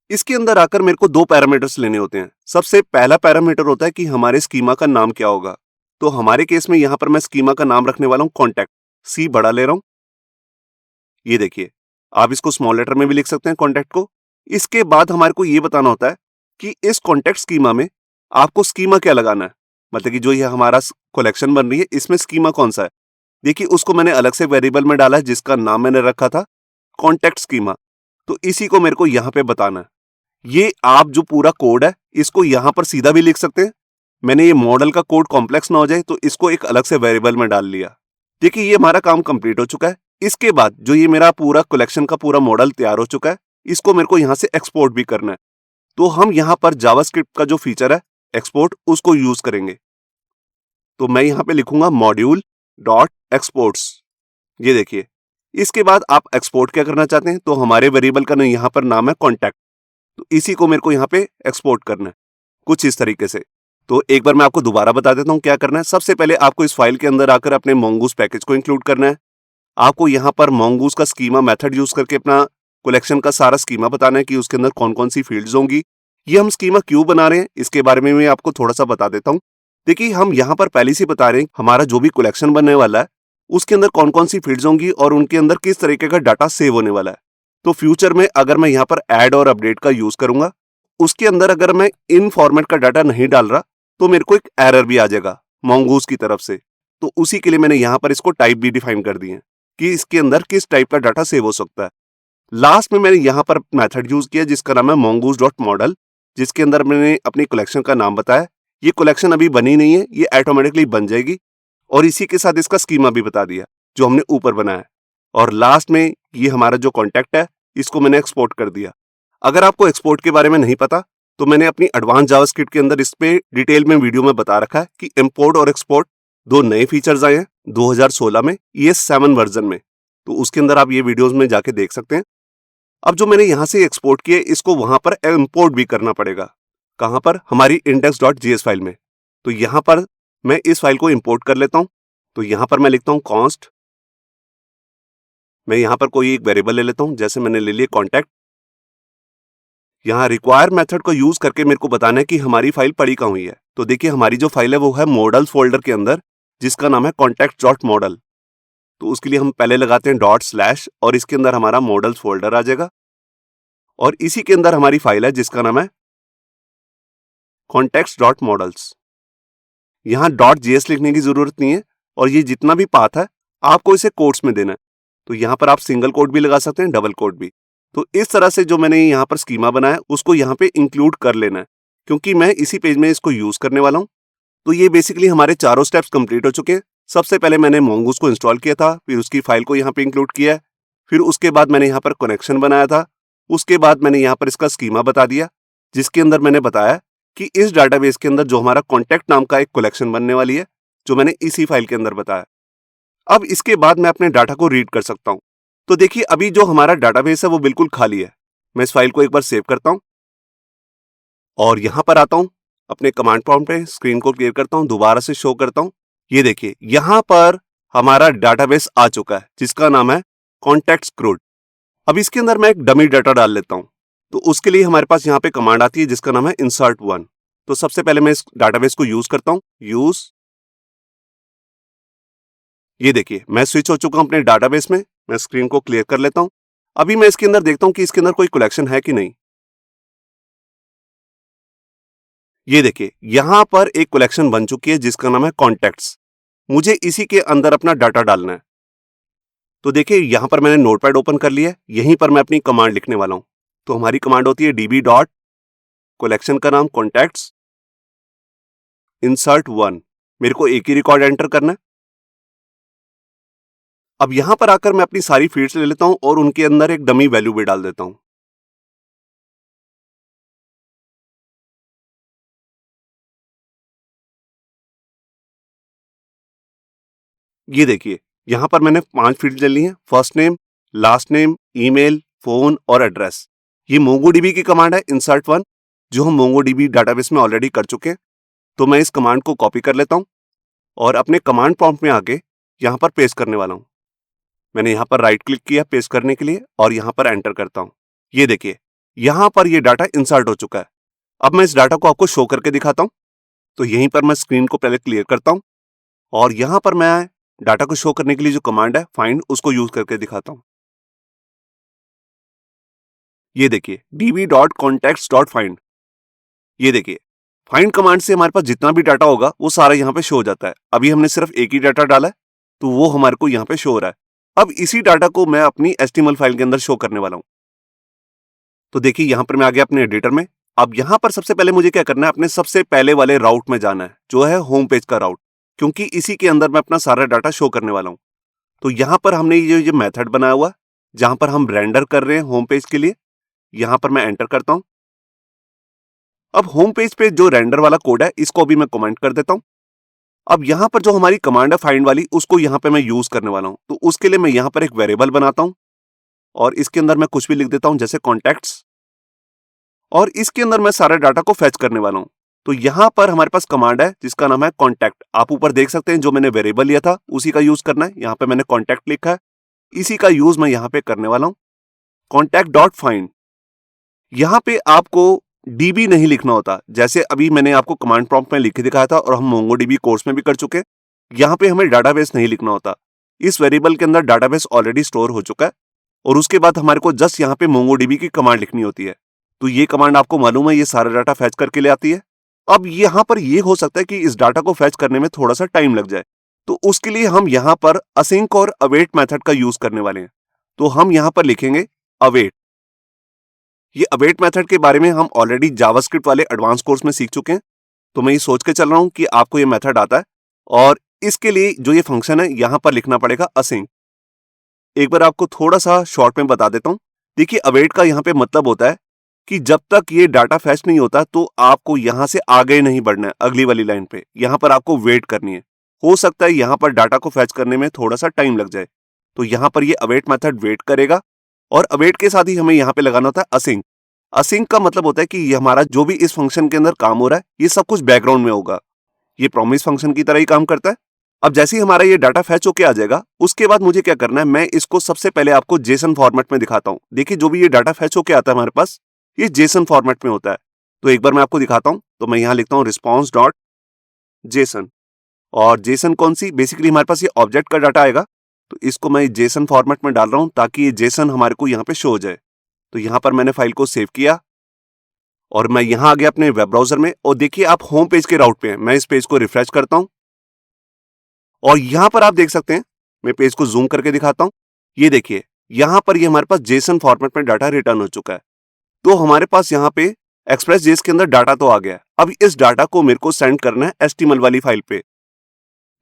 S1: इसके अंदर आकर मेरे को 2 पैरामीटर्स लेने होते हैं। सबसे पहला पैरामीटर होता है कि हमारे स्कीमा का नाम क्या होगा। तो हमारे केस में यहाँ पर मैं स्कीमा का नाम रखने वाला हूँ कॉन्टैक्ट, सी बड़ा ले रहा हूँ। ये देखिए, आप इसको स्मॉल लेटर में भी लिख सकते हैं कॉन्टैक्ट को। इसके बाद हमारे को ये बताना होता है कि इस कॉन्टैक्ट स्कीमा में आपको स्कीमा क्या लगाना है, मतलब कि जो ये हमारा कलेक्शन बन रही है इसमें स्कीमा कौन सा है। देखिए, उसको मैंने अलग से वेरिएबल में डाला है जिसका नाम मैंने रखा था कॉन्टैक्ट स्कीमा। तो इसी को मेरे को यहाँ पे बताना है। ये आप जो पूरा कोड है इसको यहाँ पर सीधा भी लिख सकते हैं। मैंने ये मॉडल का कोड कॉम्प्लेक्स ना हो जाए तो इसको एक अलग से वेरिएबल में डाल लिया। देखिए, ये हमारा काम कंप्लीट हो चुका है। इसके बाद जो ये मेरा पूरा कलेक्शन का पूरा मॉडल तैयार हो चुका है, इसको मेरे को यहाँ से एक्सपोर्ट भी करना है। तो हम यहाँ पर जावास्क्रिप्ट का जो फीचर है एक्सपोर्ट, उसको यूज करेंगे। तो मैं यहाँ पे लिखूंगा मॉड्यूल डॉट एक्सपोर्ट्स। ये देखिए, इसके बाद आप एक्सपोर्ट क्या करना चाहते हैं, तो हमारे वेरिएबल का यहाँ पर नाम है कॉन्टैक्ट। तो इसी को मेरे को यहाँ पे एक्सपोर्ट करना है कुछ इस तरीके से। तो एक बार मैं आपको दोबारा बता देता हूँ क्या करना है। सबसे पहले आपको इस फाइल के अंदर आकर अपने mongoose पैकेज को इंक्लूड करना है। आपको यहाँ पर mongoose का स्कीमा मेथड यूज करके अपना कलेक्शन का सारा स्कीमा बताना है कि उसके अंदर कौन कौन सी फील्ड्स होंगी। ये हम स्कीमा क्यों बना रहे हैं इसके बारे में मैं आपको थोड़ा सा बता देता हूँ। देखिए, हम यहाँ पर पहले से बता रहे हैं हमारा जो भी कलेक्शन बनने वाला है उसके अंदर कौन कौन सी फील्ड्स होंगी और उनके अंदर किस तरीके का डाटा सेव होने वाला है। तो फ्यूचर में अगर मैं यहाँ पर ऐड और अपडेट का यूज करूंगा, उसके अंदर अगर मैं इन फॉर्मेट का डाटा नहीं डाल रहा तो मेरे को एक एरर भी आ जाएगा mongoose की तरफ से। तो उसी के लिए मैंने यहाँ पर इसको टाइप भी डिफाइन कर दिए हैं कि इसके अंदर किस टाइप का डाटा सेव हो सकता है। लास्ट में मैंने यहाँ पर मेथड यूज किया जिसका नाम है mongoose डॉट मॉडल, जिसके अंदर मैंने अपनी कलेक्शन का नाम बताया। ये कलेक्शन अभी बनी नहीं है, ये ऑटोमेटिकली बन जाएगी। और इसी के साथ इसका स्कीमा भी बता दिया जो हमने ऊपर बनाया। और लास्ट में ये हमारा जो कॉन्टैक्ट है इसको मैंने एक्सपोर्ट कर दिया। अगर आपको एक्सपोर्ट के बारे में नहीं पता तो मैंने अपनी एडवांस जावास्क्रिप्ट के अंदर इस पे डिटेल में वीडियो में बता रखा है कि इंपोर्ट और एक्सपोर्ट 2 नए फीचर्स आए हैं 2016 में ES7 वर्जन में। तो उसके अंदर आप ये वीडियोस में जाके देख सकते हैं। अब जो मैंने यहाँ से एक्सपोर्ट किया इसको वहां पर इंपोर्ट भी करना पड़ेगा। कहां पर, हमारी index.js फाइल में। तो यहां पर मैं इस फाइल को इंपोर्ट कर लेता हूं। तो यहां पर मैं लिखता हूं कॉन्स्ट। मैं यहां पर कोई एक वेरिएबल ले लेता हूं, जैसे मैंने ले लिया कॉन्टैक्ट। यहाँ रिक्वायर मेथड को यूज करके मेरे को बताना है कि हमारी फाइल पड़ी कहाँ हुई है। तो देखिए, हमारी जो फाइल है वो है मॉडल्स फोल्डर के अंदर जिसका नाम है कॉन्टैक्ट डॉट मॉडल। तो उसके लिए हम पहले लगाते हैं डॉट स्लैश और इसके अंदर हमारा मॉडल्स फोल्डर आ जाएगा और इसी के अंदर हमारी फाइल है जिसका नाम है कॉन्टैक्ट्स डॉट मॉडल्स। यहाँ डॉट जेएस लिखने की जरूरत नहीं है और ये जितना भी पाथ है आपको इसे कोट्स में देना है। तो यहाँ पर आप सिंगल कोट भी लगा सकते हैं, डबल कोट भी। तो इस तरह से जो मैंने यहाँ पर स्कीमा बनाया उसको यहाँ पे इंक्लूड कर लेना है, क्योंकि मैं इसी पेज में इसको यूज करने वाला हूँ। तो ये बेसिकली हमारे चारों स्टेप्स कंप्लीट हो चुके हैं। सबसे पहले मैंने मोंगूस को इंस्टॉल किया था, फिर उसकी फाइल को यहाँ पे इंक्लूड किया है, फिर उसके बाद मैंने यहाँ पर कनेक्शन बनाया था, उसके बाद मैंने यहाँ पर इसका स्कीमा बता दिया, जिसके अंदर मैंने बताया कि इस डाटाबेस के अंदर जो हमारा कॉन्टैक्ट नाम का एक कलेक्शन बनने वाली है, जो मैंने इसी फाइल के अंदर बताया। अब इसके बाद मैं अपने डाटा को रीड कर सकता हूँ। तो देखिए अभी जो हमारा डाटाबेस है वो बिल्कुल खाली है। मैं इस फाइल को एक बार सेव करता हूँ और यहाँ पर आता हूँ, अपने कमांड प्रॉम्प्ट पे स्क्रीन को क्लियर करता हूँ, दोबारा से शो करता हूँ। ये देखिए यहाँ पर हमारा डाटाबेस आ चुका है, जिसका नाम है कॉन्टैक्ट्स क्रूड। अब इसके अंदर मैं एक डमी डाटा डाल लेता हूँ। तो उसके लिए हमारे पास यहाँ पे कमांड आती है जिसका नाम है इंसर्ट वन। तो सबसे पहले मैं इस डाटाबेस को यूज करता हूँ, यूज। ये देखिए मैं स्विच हो चुका हूं अपने डाटाबेस में। मैं स्क्रीन को क्लियर कर लेता हूं। अभी मैं इसके अंदर देखता हूं कि इसके अंदर कोई कलेक्शन है कि नहीं। ये देखिए यहां पर एक कलेक्शन बन चुकी है जिसका नाम है कॉन्टैक्ट्स। मुझे इसी के अंदर अपना डाटा डालना है। तो देखिए यहां पर मैंने नोटपैड ओपन कर लिया है, यहीं पर मैं अपनी कमांड लिखने वाला हूं। तो हमारी कमांड होती है डीबी डॉट कलेक्शन का नाम कॉन्टैक्ट्स इंसर्ट वन। मेरे को एक ही रिकॉर्ड एंटर करना है। अब यहां पर आकर मैं अपनी सारी फील्ड्स ले लेता हूं और उनके अंदर एक डमी वैल्यू भी डाल देता हूं। ये देखिए यहां पर मैंने 5 फील्ड ले ली हैं, first name, last name, email, phone और एड्रेस। ये मोंगोडीबी की कमांड है इंसर्ट वन, जो हम मोंगोडीबी डाटाबेस में ऑलरेडी कर चुके हैं। तो मैं इस कमांड को कॉपी कर लेता हूं और अपने कमांड प्रॉम्प्ट में आके यहां पर पेस्ट करने वाला हूं। मैंने यहां पर राइट क्लिक किया पेस्ट करने के लिए और यहां पर एंटर करता हूं। ये देखिए यहां पर ये डाटा इंसर्ट हो चुका है। अब मैं इस डाटा को आपको शो करके दिखाता हूं। तो यहीं पर मैं स्क्रीन को पहले क्लियर करता हूं और यहां पर मैं डाटा को शो करने के लिए जो कमांड है फाइंड, उसको यूज करके दिखाता हूं। ये देखिए db.contacts.find। ये देखिए फाइंड कमांड से हमारे पास जितना भी डाटा होगा वो सारा यहाँ पे शो हो जाता है। अभी हमने सिर्फ एक ही डाटा डाला है तो वो हमारे को यहाँ पे शो हो रहा है। अब इसी डाटा को मैं अपनी HTML फाइल के अंदर शो करने वाला हूँ। तो देखिए यहाँ पर मैं आ गया अपने एडिटर में। अब यहाँ पर सबसे पहले मुझे क्या करना है, अपने सबसे पहले वाले राउट में जाना है जो है होम पेज का राउट, क्योंकि इसी के अंदर मैं अपना सारा डाटा शो करने वाला हूँ। तो यहाँ पर हमने ये मेथड बनाया हुआ जहां पर हम रेंडर कर रहे हैं होम पेज के लिए, यहां पर मैं एंटर करता हूं। अब होम पेज पे जो रेंडर वाला कोड है इसको भी मैं कमेंट कर देता हूं। अब यहां पर जो हमारी कमांड है फाइंड वाली, उसको यहां पे मैं यूज करने वाला हूं। तो उसके लिए मैं यहां पर एक वेरिएबल बनाता हूं और इसके अंदर मैं कुछ भी लिख देता हूं जैसे कॉन्टैक्ट्स, और इसके अंदर मैं सारे डाटा को फेच करने वाला हूं। तो यहां पर हमारे पास कमांड है जिसका नाम है कॉन्टैक्ट। आप ऊपर देख सकते हैं जो मैंने वेरिएबल लिया था उसी का यूज करना है। यहां पे मैंने कॉन्टैक्ट लिखा है, इसी का यूज मैं यहां पे करने वाला हूं। कॉन्टैक्ट डॉट फाइंड, यहां पे आपको डीबी नहीं लिखना होता, जैसे अभी मैंने आपको कमांड प्रॉम्प्ट में लिख के दिखाया था और हम मोंगोडीबी कोर्स में भी कर चुके हैं। यहां पे हमें डाटाबेस नहीं लिखना होता। इस वेरिएबल के अंदर डाटाबेस ऑलरेडी स्टोर हो चुका है और उसके बाद हमारे को जस्ट यहाँ पे मोंगोडीबी की कमांड लिखनी होती है। तो ये कमांड आपको मालूम है, ये सारा डाटा फैच करके ले आती है। अब यहाँ पर ये हो सकता है कि इस डाटा को फैच करने में थोड़ा सा टाइम लग जाए, तो उसके लिए हम यहाँ पर असिंक और अवेट मेथड का यूज करने वाले हैं। तो हम यहाँ पर लिखेंगे अवेट। ये अवेट मेथड के बारे में हम ऑलरेडी जावास्क्रिप्ट वाले एडवांस कोर्स में सीख चुके हैं। तो मैं ये सोच के चल रहा हूं कि आपको ये मेथड आता है और इसके लिए जो ये फंक्शन है यहां पर लिखना पड़ेगा असिंक। एक बार आपको थोड़ा सा शॉर्ट में बता देता हूं। देखिए अवेट का यहाँ पे मतलब होता है कि जब तक ये डाटा फैच नहीं होता तो आपको यहां से आगे नहीं बढ़ना है अगली वाली लाइन पे, यहां पर आपको वेट करनी है। हो सकता है यहां पर डाटा को फैच करने में थोड़ा सा टाइम लग जाए, तो यहां पर ये अवेट मेथड वेट करेगा और अवेट के साथ ही हमें यहाँ पे लगाना होता है असिंक। असिंक का मतलब होता है कि ये हमारा जो भी इस फंक्शन के अंदर काम हो रहा है ये सब कुछ बैकग्राउंड में होगा। ये प्रॉमिस फंक्शन की तरह ही काम करता है। अब जैसे ही हमारा ये डाटा फैच होके आ जाएगा, उसके बाद मुझे क्या करना है, मैं इसको सबसे पहले आपको जेसन फॉर्मेट में दिखाता हूं। देखिए जो भी ये डाटा फैच होके आता है हमारे पास, ये जेसन फॉर्मेट में होता है। तो एक बार मैं आपको दिखाता हूं। तो मैं यहां लिखता हूं रिस्पॉन्स डॉट जेसन, और जेसन कौन सी, बेसिकली हमारे पास ये ऑब्जेक्ट का डाटा आएगा। तो इसको मैं जेसन फॉर्मेट में डाल रहा हूं ताकि ये जेसन हमारे को यहाँ पे शो हो जाए। तो यहां पर मैंने फाइल को सेव किया और मैं यहां आ गया अपने वेब ब्राउजर में, और देखिए आप होम पेज के राउट पे हैं। मैं इस पेज को रिफ्रेश करता हूं और यहां पर आप देख सकते हैं, मैं पेज को जूम करके दिखाता हूं। ये देखिए यहाँ पर ये हमारे पास जेसन फॉर्मेट में डाटा रिटर्न हो चुका है। तो हमारे पास यहाँ पे एक्सप्रेस जेएस के अंदर डाटा तो आ गया है। अब इस डाटा को मेरे को सेंड करना है एचटीएमएल वाली फाइल पे।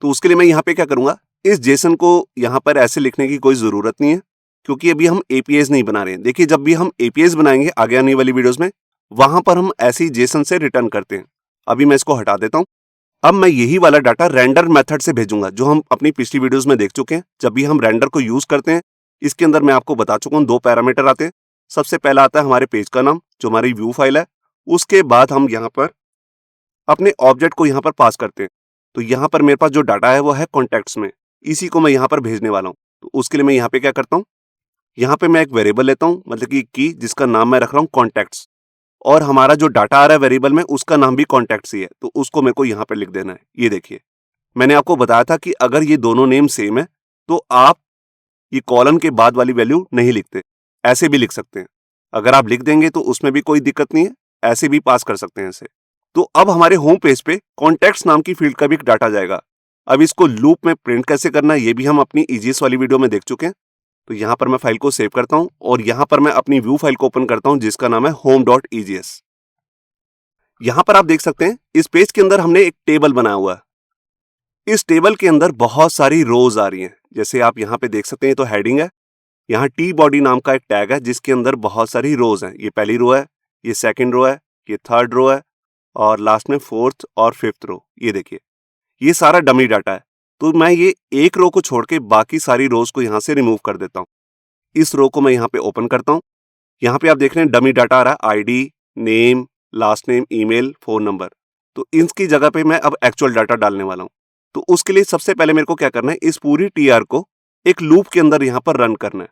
S1: तो उसके लिए मैं यहाँ पे क्या करूंगा, इस जेसन को यहाँ पर ऐसे लिखने की कोई जरूरत नहीं है, क्योंकि अभी हम एपीआईज नहीं बना रहे हैं। देखिए, जब भी हम एपीआईज बनाएंगे आगे आने वाली वीडियोस में, वहां पर हम ऐसी जेसन से रिटर्न करते हैं। अभी मैं इसको हटा देता हूँ। अब मैं यही वाला डाटा रेंडर मेथड से भेजूंगा, जो हम अपनी पिछली वीडियोस में देख चुके हैं। जब भी हम रेंडर को यूज करते हैं, इसके अंदर मैं आपको बता चुका हूँ 2 पैरामीटर आते हैं। सबसे पहला आता है हमारे पेज का नाम, जो हमारी व्यू फाइल है। उसके बाद हम यहाँ पर अपने ऑब्जेक्ट को यहाँ पर पास करते हैं। तो यहाँ पर मेरे पास जो डाटा है वो है कॉन्टैक्ट्स में, इसी को मैं यहाँ पर भेजने वाला हूँ। तो उसके लिए मैं यहाँ पे क्या करता हूँ, यहाँ पे मैं एक वेरिएबल लेता हूँ, मतलब कि की, जिसका नाम मैं रख रहा हूँ कॉन्टैक्ट्स, और हमारा जो डाटा आ रहा है वेरिएबल में उसका नाम भी कॉन्टैक्ट्स ही है। तो उसको मेरे को यहाँ पे लिख देना है। ये देखिए, मैंने आपको बताया था कि अगर ये दोनों नेम सेम है तो आप ये कॉलन के बाद वाली वैल्यू नहीं लिखते, ऐसे भी लिख सकते हैं। अगर आप लिख देंगे तो उसमें भी कोई दिक्कत नहीं है, ऐसे भी पास कर सकते हैं ऐसे। तो अब हमारे होम पेज पे कॉन्टैक्ट्स नाम की फील्ड का भी डाटा जाएगा। अब इसको लूप में प्रिंट कैसे करना है ये भी हम अपनी ईजीएस वाली वीडियो में देख चुके हैं। तो यहाँ पर मैं फाइल को सेव करता हूँ और यहाँ पर मैं अपनी व्यू फाइल को ओपन करता हूँ, जिसका नाम है home.egs। यहाँ पर आप देख सकते हैं इस पेज के अंदर हमने एक टेबल बनाया हुआ है। इस टेबल के अंदर बहुत सारी रोज आ रही हैं, जैसे आप यहाँ पे देख सकते हैं। तो हेडिंग है, यहाँ टी बॉडी नाम का एक टैग है जिसके अंदर बहुत सारी रोज हैं। ये पहली रो है, ये सेकंड रो है, ये थर्ड रो है, और लास्ट में फोर्थ और फिफ्थ रो। ये देखिए, ये सारा डमी डाटा है। तो मैं ये एक रो को छोड़ के बाकी सारी रोज को यहाँ से रिमूव कर देता हूँ। इस रो को मैं यहाँ पे ओपन करता हूँ। यहाँ पे आप देख रहे हैं डमी डाटा आ रहा है, ID, name, last name, email, phone number. तो इसकी जगह पे मैं अब एक्चुअल डाटा डालने वाला हूँ। तो उसके लिए सबसे पहले मेरे को क्या करना है, इस पूरी टीआर को एक लूप के अंदर यहाँ पर रन करना है।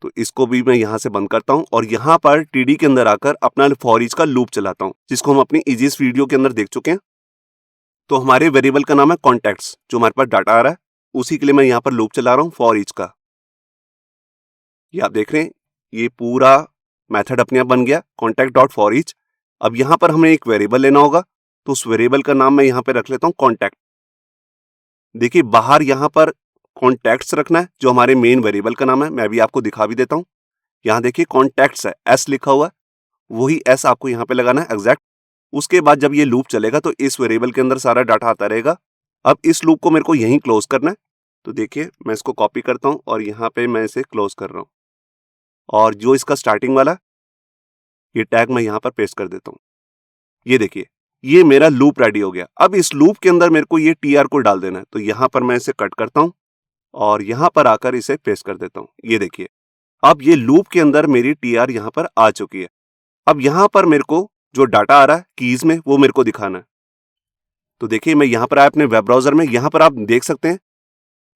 S1: तो इसको भी मैं यहाँ से बंद करता हूँ और यहाँ पर टीडी के अंदर आकर अपना फॉर ईच का लूप चलाता हूँ, जिसको हम अपनी ईजीएस वीडियो के अंदर देख चुके हैं। तो हमारे वेरिएबल का नाम है कॉन्टैक्ट्स, जो हमारे पास डाटा आ रहा है उसी के लिए मैं यहाँ पर लूप चला रहा हूँ फॉर ईच का। ये आप देख रहे हैं, ये पूरा मेथड अपने आप बन गया, कॉन्टैक्ट डॉट फॉर ईच। अब यहाँ पर हमें एक वेरिएबल लेना होगा, तो उस वेरिएबल का नाम मैं यहाँ पे रख लेता हूँ कॉन्टैक्ट। देखिए, बाहर यहाँ पर कॉन्टैक्ट्स रखना है, जो हमारे मेन वेरिएबल का नाम है। मैं भी आपको दिखा भी देता हूँ। यहाँ देखिए कॉन्टैक्ट्स है, एस लिखा हुआ है, वही एस आपको यहाँ पे लगाना है एग्जैक्ट। उसके बाद जब ये लूप चलेगा तो इस वेरिएबल के अंदर सारा डाटा आता रहेगा। अब इस लूप को मेरे को यहीं क्लोज करना है। तो देखिए, मैं इसको कॉपी करता हूँ और यहाँ पे मैं इसे क्लोज कर रहा हूँ, और जो इसका स्टार्टिंग वाला ये टैग मैं यहाँ पर पेस्ट कर देता हूँ। ये देखिए, ये मेरा लूप रेडी हो गया। अब इस लूप के अंदर मेरे को ये टीआर को डाल देना है। तो यहाँ पर मैं इसे कट करता हूँ और यहाँ पर आकर इसे पेस्ट कर देता हूँ। ये देखिए, अब ये लूप के अंदर मेरी टीआर यहाँ पर आ चुकी है। अब यहाँ पर मेरे को जो डाटा आ रहा है कीज में, वो मेरे को दिखाना है। तो देखिए, मैं यहाँ पर आया अपने वेब ब्राउजर में। यहाँ पर आप देख सकते हैं,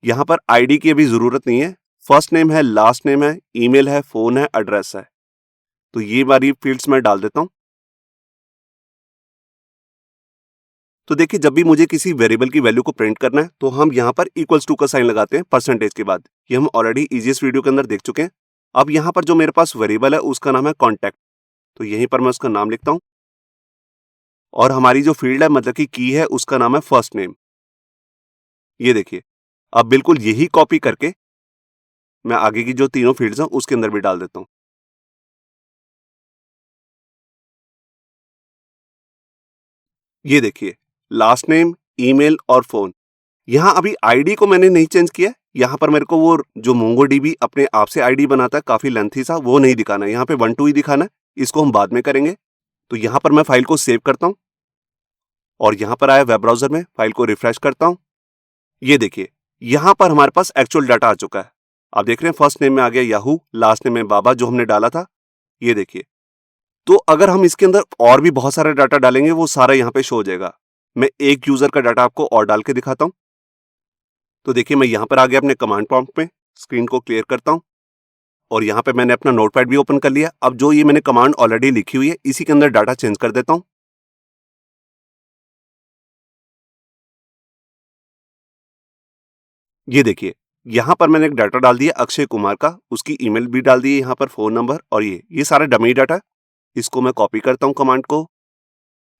S1: यहाँ पर आईडी की अभी जरूरत नहीं है। फर्स्ट नेम है, लास्ट नेम है, ईमेल है, फोन है, एड्रेस है। तो ये वाली फील्ड्स मैं डाल देता हूँ। तो देखिए, जब भी मुझे किसी वेरिएबल की वैल्यू को प्रिंट करना है तो हम यहाँ पर इक्वल्स टू का साइन लगाते हैं परसेंटेज के बाद। ये हम ऑलरेडी ईजीएस वीडियो के अंदर देख चुके हैं। अब यहाँ पर जो मेरे पास वेरिएबल है उसका नाम है कॉन्टैक्ट। तो यहीं पर मैं उसका नाम लिखता हूँ, और हमारी जो फील्ड है, मतलब कि की है, उसका नाम है फर्स्ट नेम। ये देखिए, अब बिल्कुल यही कॉपी करके मैं आगे की जो तीनों फील्ड्स हैं उसके अंदर भी डाल देता हूँ। ये देखिए, लास्ट नेम, ईमेल और फोन। यहाँ अभी आईडी को मैंने नहीं चेंज किया। यहाँ पर मेरे को वो जो मोंगोडीबी अपने आप से आईडी बनाता है, काफी लेंथी सा, वो नहीं दिखाना है। यहाँ पे 1 2 ही दिखाना है। इसको हम बाद में करेंगे। तो यहाँ पर मैं फाइल को सेव करता हूँ और यहाँ पर आया वेब ब्राउजर में, फाइल को रिफ्रेश करता हूँ। ये देखिए, यहाँ पर हमारे पास एक्चुअल डाटा आ चुका है। आप देख रहे हैं, फर्स्ट नेम में आ गया याहू, लास्ट नेम में बाबा, जो हमने डाला था। ये देखिए, तो अगर हम इसके अंदर और भी बहुत सारे डाटा डालेंगे, वो सारा यहाँ पे शो हो जाएगा। मैं एक यूजर का डाटा आपको और डाल के दिखाता हूँ। तो देखिए, मैं यहाँ पर आ गया अपने कमांड प्रॉम्प्ट में, स्क्रीन को क्लियर करता हूँ और यहाँ पे मैंने अपना नोटपैड भी ओपन कर लिया। अब जो ये मैंने कमांड ऑलरेडी लिखी हुई है, इसी के अंदर डाटा चेंज कर देता हूँ। ये देखिए, यहाँ पर मैंने एक डाटा डाल दिया अक्षय कुमार का, उसकी ईमेल भी डाल दी है यहाँ पर, फोन नंबर, और ये सारा डमी डाटा है। इसको मैं कॉपी करता हूँ कमांड को,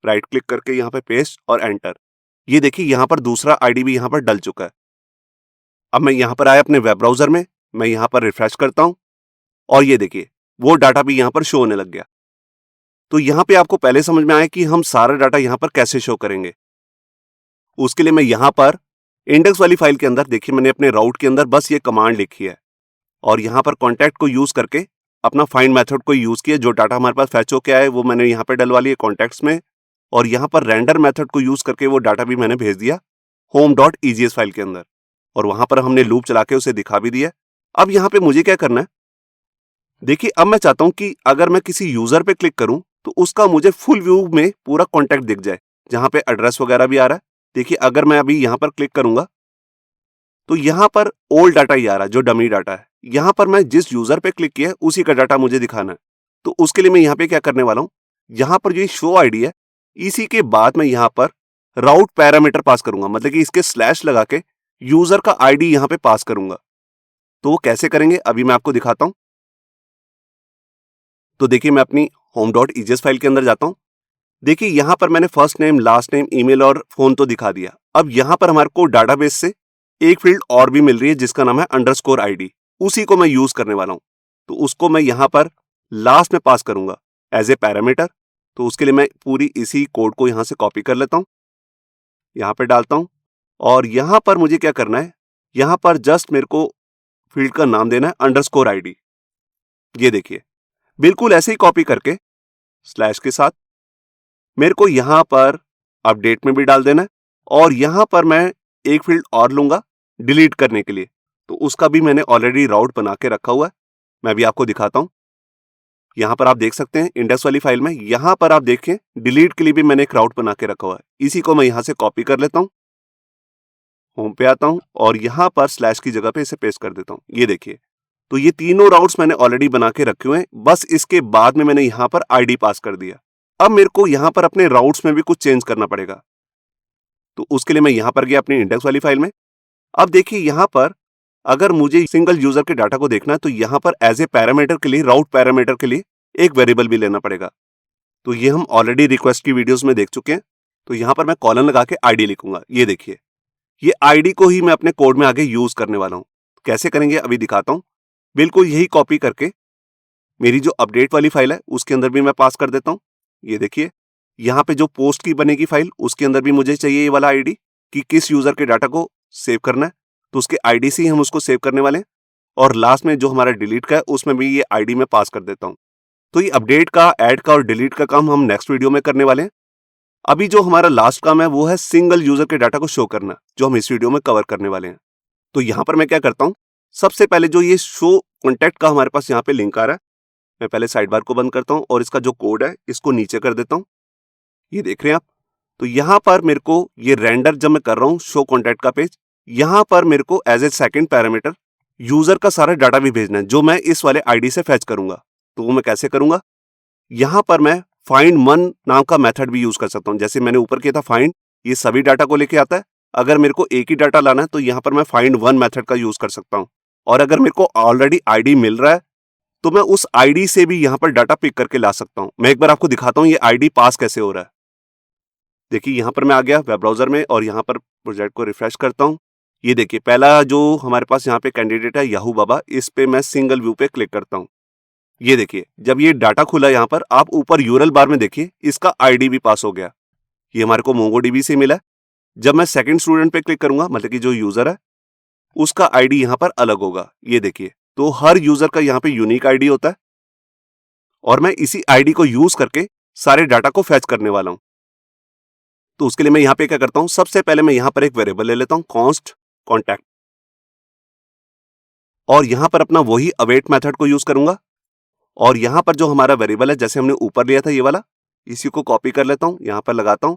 S1: राइट क्लिक करके यहाँ पे पेस्ट और एंटर। ये देखिए, यहाँ पर दूसरा आईडी भी यहाँ पर डल चुका है। अब मैं यहाँ पर आया अपने वेब ब्राउजर में, मैं यहाँ पर रिफ्रेश करता हूँ और ये देखिए वो डाटा भी यहाँ पर शो होने लग गया। तो यहाँ पे आपको पहले समझ में आया कि हम सारा डाटा यहाँ पर कैसे शो करेंगे। उसके लिए मैं यहाँ पर इंडेक्स वाली फाइल के अंदर देखिए मैंने अपने राउट के अंदर बस ये कमांड लिखी है और यहाँ पर कॉन्टैक्ट को यूज करके अपना फाइंड मेथड को यूज किया। जो डाटा हमारे पास फैच होके आए वो मैंने यहाँ पे डलवा लिया कॉन्टैक्ट्स में और यहाँ पर रेंडर मेथड को यूज करके वो डाटा भी मैंने भेज दिया home.egs फाइल के अंदर और वहां पर हमने लूप चला के उसे दिखा भी दिया। अब यहाँ पे मुझे क्या करना है, देखिए अब मैं चाहता हूं कि अगर मैं किसी यूजर पे क्लिक करूं तो उसका मुझे फुल व्यू में पूरा कॉन्टैक्ट दिख जाए, जहां पे एड्रेस वगैरह भी आ रहा है। देखिए अगर मैं अभी यहाँ पर क्लिक करूंगा तो यहाँ पर ओल्ड डाटा ही आ रहा है जो डमी डाटा है। यहाँ पर मैं जिस यूजर पे क्लिक किया है उसी का डाटा मुझे दिखाना है। तो उसके लिए मैं यहाँ पे क्या करने वाला हूँ, यहाँ पर जो शो आईडी है इसी के बाद मैं यहाँ पर राउट पैरामीटर पास करूंगा, मतलब कि इसके स्लैश लगा के यूजर का आईडी यहाँ पे पास करूंगा। तो वो कैसे करेंगे अभी मैं आपको दिखाता हूं। तो देखिए मैं अपनी home.egs फाइल के अंदर जाता हूं। देखिए यहां पर मैंने first name, last name, email और फोन तो दिखा दिया। अब यहां पर हमारे को डाटाबेस से एक फील्ड और भी मिल रही है जिसका नाम है अंडरस्कोर आईडी, उसी को मैं यूज करने वाला हूं। तो उसको मैं यहां पर लास्ट में पास करूंगा एज ए पैरामीटर। तो उसके लिए मैं पूरी इसी कोड को यहां से कॉपी कर लेता हूं, यहां पे डालता हूं और यहां पर मुझे क्या करना है, यहां पर जस्ट मेरे को फील्ड का नाम देना है अंडरस्कोर आईडी। ये देखिए बिल्कुल ऐसे ही कॉपी करके स्लैश के साथ मेरे को यहां पर अपडेट में भी डाल देना है और यहां पर मैं एक फील्ड और लूंगा डिलीट करने के लिए। तो उसका भी मैंने ऑलरेडी राउट बना के रखा हुआ है, मैं भी आपको दिखाता हूं। यहां पर आप देख सकते हैं इंडेक्स वाली फाइल में, यहां पर आप देखें डिलीट के लिए भी मैंने एक राउट बना के रखा हुआ है। इसी को मैं यहां से कॉपी कर लेता हूं, होम पे आता हूं और यहां पर स्लैश की जगह पे इसे पेस्ट कर देता हूं। ये देखिए तो ये तीनों राउट्स मैंने ऑलरेडी बना के रखे हुए हैं, बस इसके बाद में मैंने यहां पर आईडी पास कर दिया। अब मेरे को यहां पर अपने राउट्स में भी कुछ चेंज करना पड़ेगा। तो उसके लिए मैं यहां पर गया अपनी इंडेक्स वाली फाइल में। अब देखिए यहां पर अगर मुझे सिंगल यूजर के डाटा को देखना है तो यहां पर एज ए पैरामीटर के लिए, राउट पैरामीटर के लिए एक वेरिएबल भी लेना पड़ेगा। तो ये हम ऑलरेडी रिक्वेस्ट की वीडियोस में देख चुके हैं। तो यहां पर मैं कॉलन लगा के आईडी लिखूंगा। ये देखिए ये आईडी को ही मैं अपने कोड में आगे यूज करने वाला हूं। कैसे करेंगे अभी दिखाता हूं। बिल्कुल यही कॉपी करके मेरी जो अपडेट वाली फाइल है उसके अंदर भी मैं पास कर देता हूं। ये देखिए यहाँ पे जो पोस्ट की बनेगी फाइल उसके अंदर भी मुझे चाहिए ये वाला आईडी कि किस यूजर के डाटा को सेव करना है। तो उसके आईडी से ही हम उसको सेव करने वाले हैं और लास्ट में जो हमारा डिलीट का है उसमें भी ये आईडी में पास कर देता हूं। तो ये अपडेट का, ऐड का और डिलीट का काम हम नेक्स्ट वीडियो में करने वाले हैं। अभी जो हमारा लास्ट काम है वो है सिंगल यूजर के डाटा को शो करना, जो हम इस वीडियो में कवर करने वाले हैं। तो यहाँ पर मैं क्या करता हूँ, सबसे पहले जो ये शो कॉन्टैक्ट का हमारे पास यहाँ पे लिंक आ रहा है, मैं पहले साइड बार को बंद करता हूँ और इसका जो कोड है इसको नीचे कर देता हूँ। ये देख रहे हैं आप। तो यहाँ पर मेरे को ये रेंडर जब मैं कर रहा हूँ शो कॉन्टैक्ट का पेज, यहाँ पर मेरे को as a second parameter user का सारा डाटा भी भेजना है जो मैं इस वाले आईडी से फैच करूंगा। तो वो मैं कैसे करूंगा, यहाँ पर मैं फाइंड वन नाम का मेथड भी यूज कर सकता हूँ। जैसे मैंने ऊपर किया था फाइंड, ये सभी डाटा को लेके आता है। अगर मेरे को एक ही डाटा लाना है तो यहाँ पर मैं फाइंड वन मेथड का यूज कर सकता हूँ। और अगर मेरे को ऑलरेडी आईडी मिल रहा है तो मैं उस आईडी से भी यहाँ पर डाटा पिक करके ला सकता हूँ। मैं एक बार आपको दिखाता हूँ ये आईडी पास कैसे हो रहा है। देखिए यहाँ पर मैं आ गया वेब ब्राउजर में और यहाँ पर प्रोजेक्ट को रिफ्रेश करता हूँ। ये देखिए पहला जो हमारे पास यहाँ पे कैंडिडेट है याहू बाबा, इस पे मैं सिंगल व्यू पे क्लिक करता हूँ। ये देखिए जब ये डाटा खुला यहाँ पर आप ऊपर यूआरएल बार में देखिए इसका आईडी भी पास हो गया। ये हमारे को मोंगोडीबी से मिला है। जब मैं सेकंड स्टूडेंट पे क्लिक करूंगा, मतलब कि जो यूजर है उसका आईडी यहाँ पर अलग होगा। ये देखिए तो हर यूजर का यहाँ पे यूनिक आईडी होता है और मैं इसी आईडी को यूज करके सारे डाटा को फैच करने वाला हूं। तो उसके लिए मैं यहाँ पे क्या करता हूं, सबसे पहले मैं यहाँ पर एक वेरिएबल ले लेता हूं कॉन्स्ट कॉन्टैक्ट और यहाँ पर अपना वही अवेट मेथड को यूज करूंगा और यहाँ पर जो हमारा वेरिएबल है जैसे हमने ऊपर लिया था ये वाला, इसी को कॉपी कर लेता हूँ, यहाँ पर लगाता हूँ।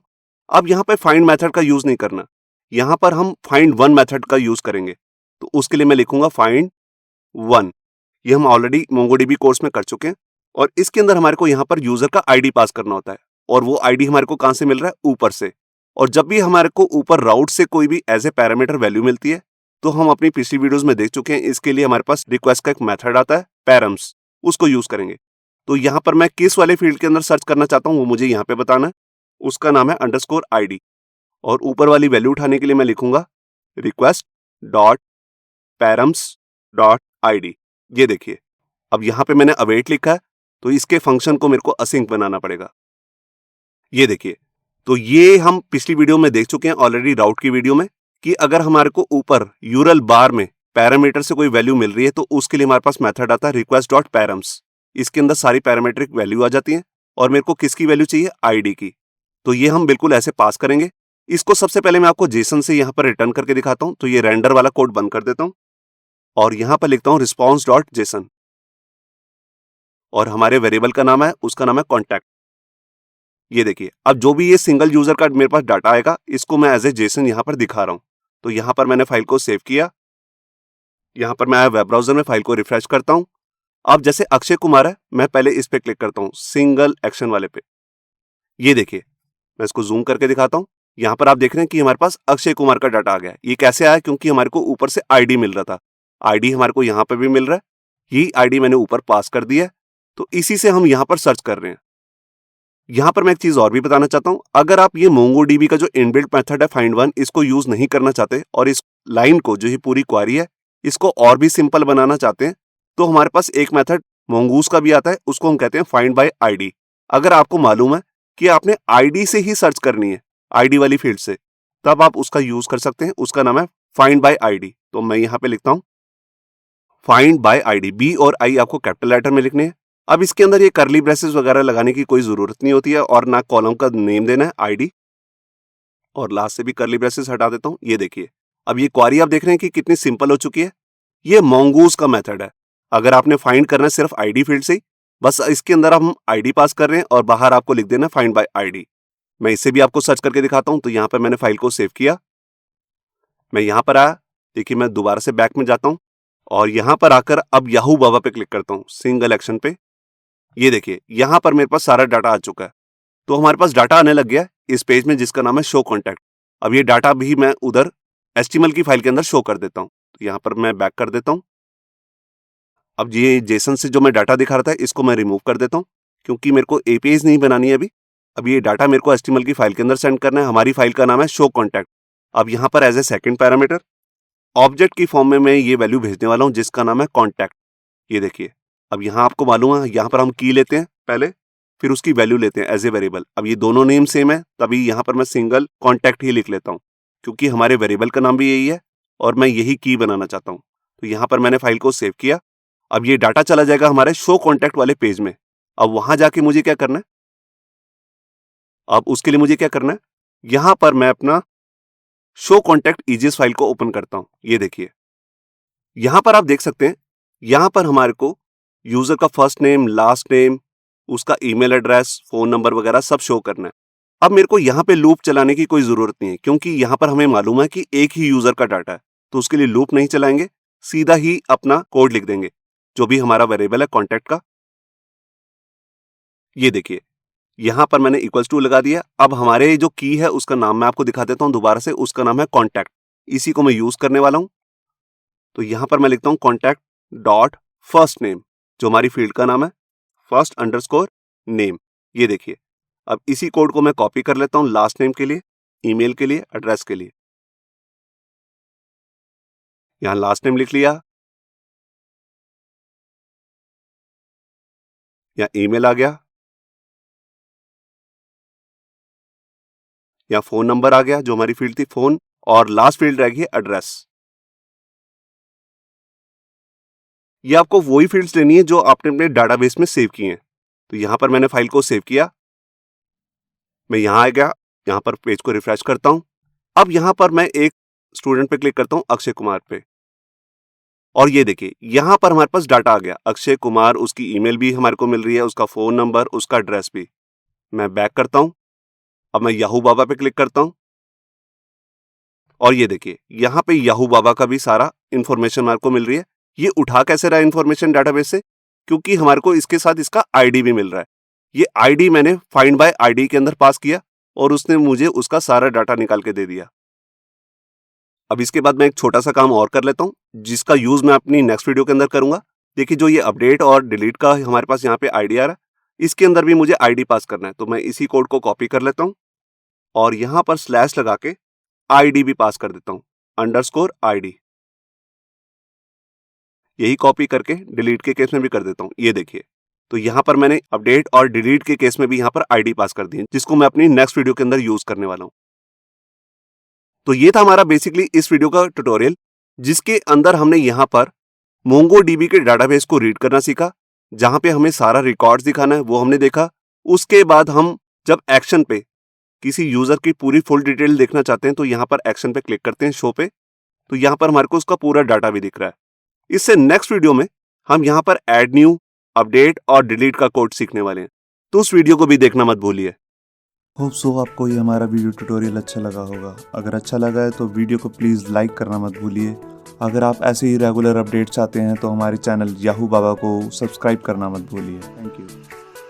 S1: अब यहाँ पे फाइंड मेथड का यूज नहीं करना, यहाँ पर हम फाइंड वन मेथड का यूज करेंगे। तो उसके लिए मैं लिखूंगा फाइंड वन। ये हम ऑलरेडी मोंगोडीबी कोर्स में कर चुके हैं और इसके अंदर हमारे को यहाँ पर यूजर का आईडी पास करना होता है और वो आईडी हमारे को कहाँ से मिल रहा है, ऊपर से। और जब भी हमारे को ऊपर राउट से कोई भी एज ए पैरामीटर वैल्यू मिलती है तो हम अपनी पिछली वीडियोस में देख चुके हैं, इसके लिए हमारे पास रिक्वेस्ट का एक मेथड आता है पैरम्स, उसको यूज करेंगे। तो यहाँ पर मैं किस वाले फील्ड के अंदर सर्च करना चाहता हूँ वो मुझे यहाँ पे बताना है, उसका नाम है अंडरस्कोर आईडी और ऊपर वाली वैल्यू उठाने के लिए मैं लिखूंगा request dot params dot ID. ये देखिए अब यहाँ पे मैंने अवेट लिखा है, तो इसके फंक्शन को मेरे को असिंक बनाना पड़ेगा। ये देखिए, तो ये हम पिछली वीडियो में देख चुके हैं ऑलरेडी राउट की वीडियो में कि अगर हमारे को ऊपर यूरल बार में पैरामीटर से कोई वैल्यू मिल रही है तो उसके लिए हमारे पास मेथड आता है रिक्वेस्ट डॉट पैरम्स। इसके अंदर सारी पैरामीट्रिक वैल्यू आ जाती है और मेरे को किसकी वैल्यू चाहिए, आईडी की। तो ये हम बिल्कुल ऐसे पास करेंगे। इसको सबसे पहले मैं आपको जेसन से यहाँ पर रिटर्न करके दिखाता हूँ। तो ये रेंडर वाला कोड बंद कर देता हूँ और यहाँ पर लिखता हूँ रिस्पॉन्स डॉट जेसन और हमारे वेरिएबल का नाम है, उसका नाम है कॉन्टैक्ट। ये देखिए, अब जो भी ये सिंगल यूजर का मेरे पास डाटा आएगा इसको मैं एज ए जेसन यहाँ पर दिखा रहा हूँ। तो यहाँ पर मैंने फाइल को सेव किया, यहाँ पर मैं वेब ब्राउजर में फाइल को रिफ्रेश करता हूँ। अब जैसे अक्षय कुमार है, मैं पहले इस पे क्लिक करता हूँ सिंगल एक्शन वाले पे। ये देखिए, मैं इसको जूम करके दिखाता हूँ। यहाँ पर आप देख रहे हैं कि हमारे पास अक्षय कुमार का डाटा आ गया। ये कैसे आया, क्योंकि हमारे को ऊपर से आईडी मिल रहा था। आईडी हमारे को यहाँ पे भी मिल रहा है, यही आईडी मैंने ऊपर पास कर दी है। तो इसी से हम यहाँ पर सर्च कर रहे हैं। यहाँ पर मैं एक चीज और भी बताना चाहता हूँ, अगर आप ये MongoDB का जो इनबिल्ट मेथड है फाइंड वन, इसको यूज नहीं करना चाहते और इस लाइन को, जो ये पूरी क्वारी है, इसको और भी सिंपल बनाना चाहते हैं, तो हमारे पास एक मेथड मोंगूज का भी आता है, उसको हम कहते हैं फाइंड बाय आईडी। अगर आपको मालूम है कि आपने आईडी से ही सर्च करनी है, आईडी वाली फील्ड से, तब आप उसका यूज कर सकते हैं। उसका नाम है फाइंड बाय आईडी। तो मैं यहाँ पे लिखता हूँ फाइंड बाय आईडी। बी और आई आपको कैपिटल लेटर में लिखने हैं। अब इसके अंदर ये करली ब्रेसेस वगैरह लगाने की कोई जरूरत नहीं होती है और ना कॉलम का नेम देना है, आईडी, और लास्ट से भी करली ब्रेसेस हटा देता हूं। ये देखिए, अब ये क्वारी आप देख रहे हैं कि कितनी सिंपल हो चुकी है। ये मोंगूज का मेथड है। अगर आपने फाइंड करना है सिर्फ आईडी फील्ड से ही, बस इसके अंदर हम आईडी पास कर रहे हैं और बाहर आपको लिख देना फाइंड बाय आईडी। मैं इसे भी आपको सर्च करके दिखाता हूं। तो यहाँ पर मैंने फाइल को सेव किया, मैं यहाँ पर आया, देखिए मैं दोबारा से बैक में जाता हूँ और यहाँ पर आकर अब याहू बाबा पे क्लिक करता हूँ सिंगल एक्शन पे। ये देखिए, यहाँ पर मेरे पास सारा डाटा आ चुका है। तो हमारे पास डाटा आने लग गया है इस पेज में जिसका नाम है शो कॉन्टैक्ट। अब ये डाटा भी मैं उधर HTML की फाइल के अंदर शो कर देता हूँ। तो यहाँ पर मैं बैक कर देता हूँ। अब ये जेसन से जो मैं डाटा दिखा रहा था इसको मैं रिमूव कर देता हूँ, क्योंकि मेरे को APIs नहीं बनानी है अभी। अब ये डाटा मेरे को HTML की फाइल के अंदर सेंड करना है। हमारी फाइल का नाम है शो कॉन्टैक्ट। अब यहाँ पर as a second parameter object की फॉर्म में मैं ये वैल्यू भेजने वाला हूँ जिसका नाम है कॉन्टैक्ट। ये देखिए, अब यहाँ आपको मालूम है, यहाँ पर हम की लेते हैं पहले, फिर उसकी वैल्यू लेते हैं एज ए वेरिएबल। अब ये दोनों नेम सेम है, तभी यहाँ पर मैं सिंगल कॉन्टैक्ट ही लिख लेता हूँ, क्योंकि हमारे वेरिएबल का नाम भी यही है और मैं यही की बनाना चाहता हूँ। तो यहाँ पर मैंने फाइल को सेव किया। अब ये डाटा चला जाएगा हमारे शो कॉन्टैक्ट वाले पेज में। अब वहां जाके मुझे क्या करना है, अब उसके लिए मुझे क्या करना है, यहाँ पर मैं अपना शो कॉन्टैक्ट ईजीएस फाइल को ओपन करता हूँ। ये देखिए, यहाँ पर आप देख सकते हैं, यहाँ पर हमारे को यूजर का फर्स्ट नेम, लास्ट नेम, उसका ईमेल एड्रेस, फोन नंबर वगैरह सब शो करना है। अब मेरे को यहाँ पे लूप चलाने की कोई जरूरत नहीं है, क्योंकि यहाँ पर हमें मालूम है कि एक ही यूजर का डाटा है। तो उसके लिए लूप नहीं चलाएंगे, सीधा ही अपना कोड लिख देंगे जो भी हमारा वेरिएबल है कॉन्टैक्ट का। ये देखिए, यहाँ पर मैंने इक्वल्स टू लगा दिया। अब हमारे जो की है उसका नाम मैं आपको दिखा देता हूँ दोबारा से, उसका नाम है कॉन्टैक्ट। इसी को मैं यूज करने वाला हूँ। तो यहाँ पर मैं लिखता हूँ कॉन्टैक्ट डॉट फर्स्ट नेम, जो हमारी फील्ड का नाम है, फर्स्ट अंडरस्कोर नेम। ये देखिए, अब इसी कोड को मैं कॉपी कर लेता हूँ लास्ट नेम के लिए, ईमेल के लिए, एड्रेस के लिए। यहाँ लास्ट नेम लिख लिया, यहाँ ईमेल आ गया, यहाँ फोन नंबर आ गया जो हमारी फील्ड थी फोन, और लास्ट फील्ड रह गई एड्रेस। ये आपको वही फील्ड्स लेनी है जो आपने अपने डाटाबेस में सेव की हैं। तो यहाँ पर मैंने फाइल को सेव किया, मैं यहाँ आ गया, यहाँ पर पेज को रिफ्रेश करता हूँ। अब यहाँ पर मैं एक स्टूडेंट पे क्लिक करता हूँ, अक्षय कुमार पे, और ये देखिए यहाँ पर हमारे पास डाटा आ गया, अक्षय कुमार, उसकी ईमेल भी हमारे को मिल रही है, उसका फोन नंबर, उसका एड्रेस भी। मैं बैक करता हूँ, अब मैं याहू बाबा पे क्लिक करता हूँ और ये देखिए यहाँ पे याहू बाबा का भी सारा इंफॉर्मेशन हमारे को मिल रही है। ये उठा कैसे रहा इंफॉर्मेशन डाटाबेस से, क्योंकि हमारे को इसके साथ इसका आईडी भी मिल रहा है। ये आईडी मैंने फाइंड बाय आईडी के अंदर पास किया और उसने मुझे उसका सारा डाटा निकाल के दे दिया। अब इसके बाद मैं एक छोटा सा काम और कर लेता हूँ, जिसका यूज मैं अपनी नेक्स्ट वीडियो के अंदर करूंगा। देखिए, जो ये अपडेट और डिलीट का हमारे पास यहाँ पे आईडी आ रहा है, इसके अंदर भी मुझे आईडी पास करना है। तो मैं इसी कोड को कॉपी कर लेता हूँ और यहाँ पर स्लैश लगा के आईडी भी पास कर देता हूँ, अंडरस्कोर आईडी। यही कॉपी करके डिलीट के केस में भी कर देता हूँ। ये देखिए, तो यहाँ पर मैंने अपडेट और डिलीट के केस में भी यहाँ पर आईडी पास कर दी है, जिसको मैं अपनी नेक्स्ट वीडियो के अंदर यूज करने वाला हूँ। तो ये था हमारा बेसिकली इस वीडियो का ट्यूटोरियल, जिसके अंदर हमने यहाँ पर मोंगोडीबी के डाटाबेस को रीड करना सीखा, जहाँ पे हमें सारा रिकॉर्ड्स दिखाना है वो हमने देखा। उसके बाद हम जब एक्शन पे किसी यूजर की पूरी फुल डिटेल देखना चाहते हैं तो यहाँ पर एक्शन पे क्लिक करते हैं शो पे, तो यहाँ पर हमारे को उसका पूरा डाटा भी दिख रहा है। इससे नेक्स्ट वीडियो में हम यहाँ पर ऐड न्यू, अपडेट और डिलीट का कोड सीखने वाले हैं, तो उस वीडियो को भी देखना मत भूलिए।
S2: होप सो आपको ये हमारा वीडियो ट्यूटोरियल अच्छा लगा होगा। अगर अच्छा लगा है तो वीडियो को प्लीज़ लाइक करना मत भूलिए। अगर आप ऐसे ही रेगुलर अपडेट चाहते हैं तो हमारे चैनल याहू बाबा को सब्सक्राइब करना मत भूलिए। Thank you.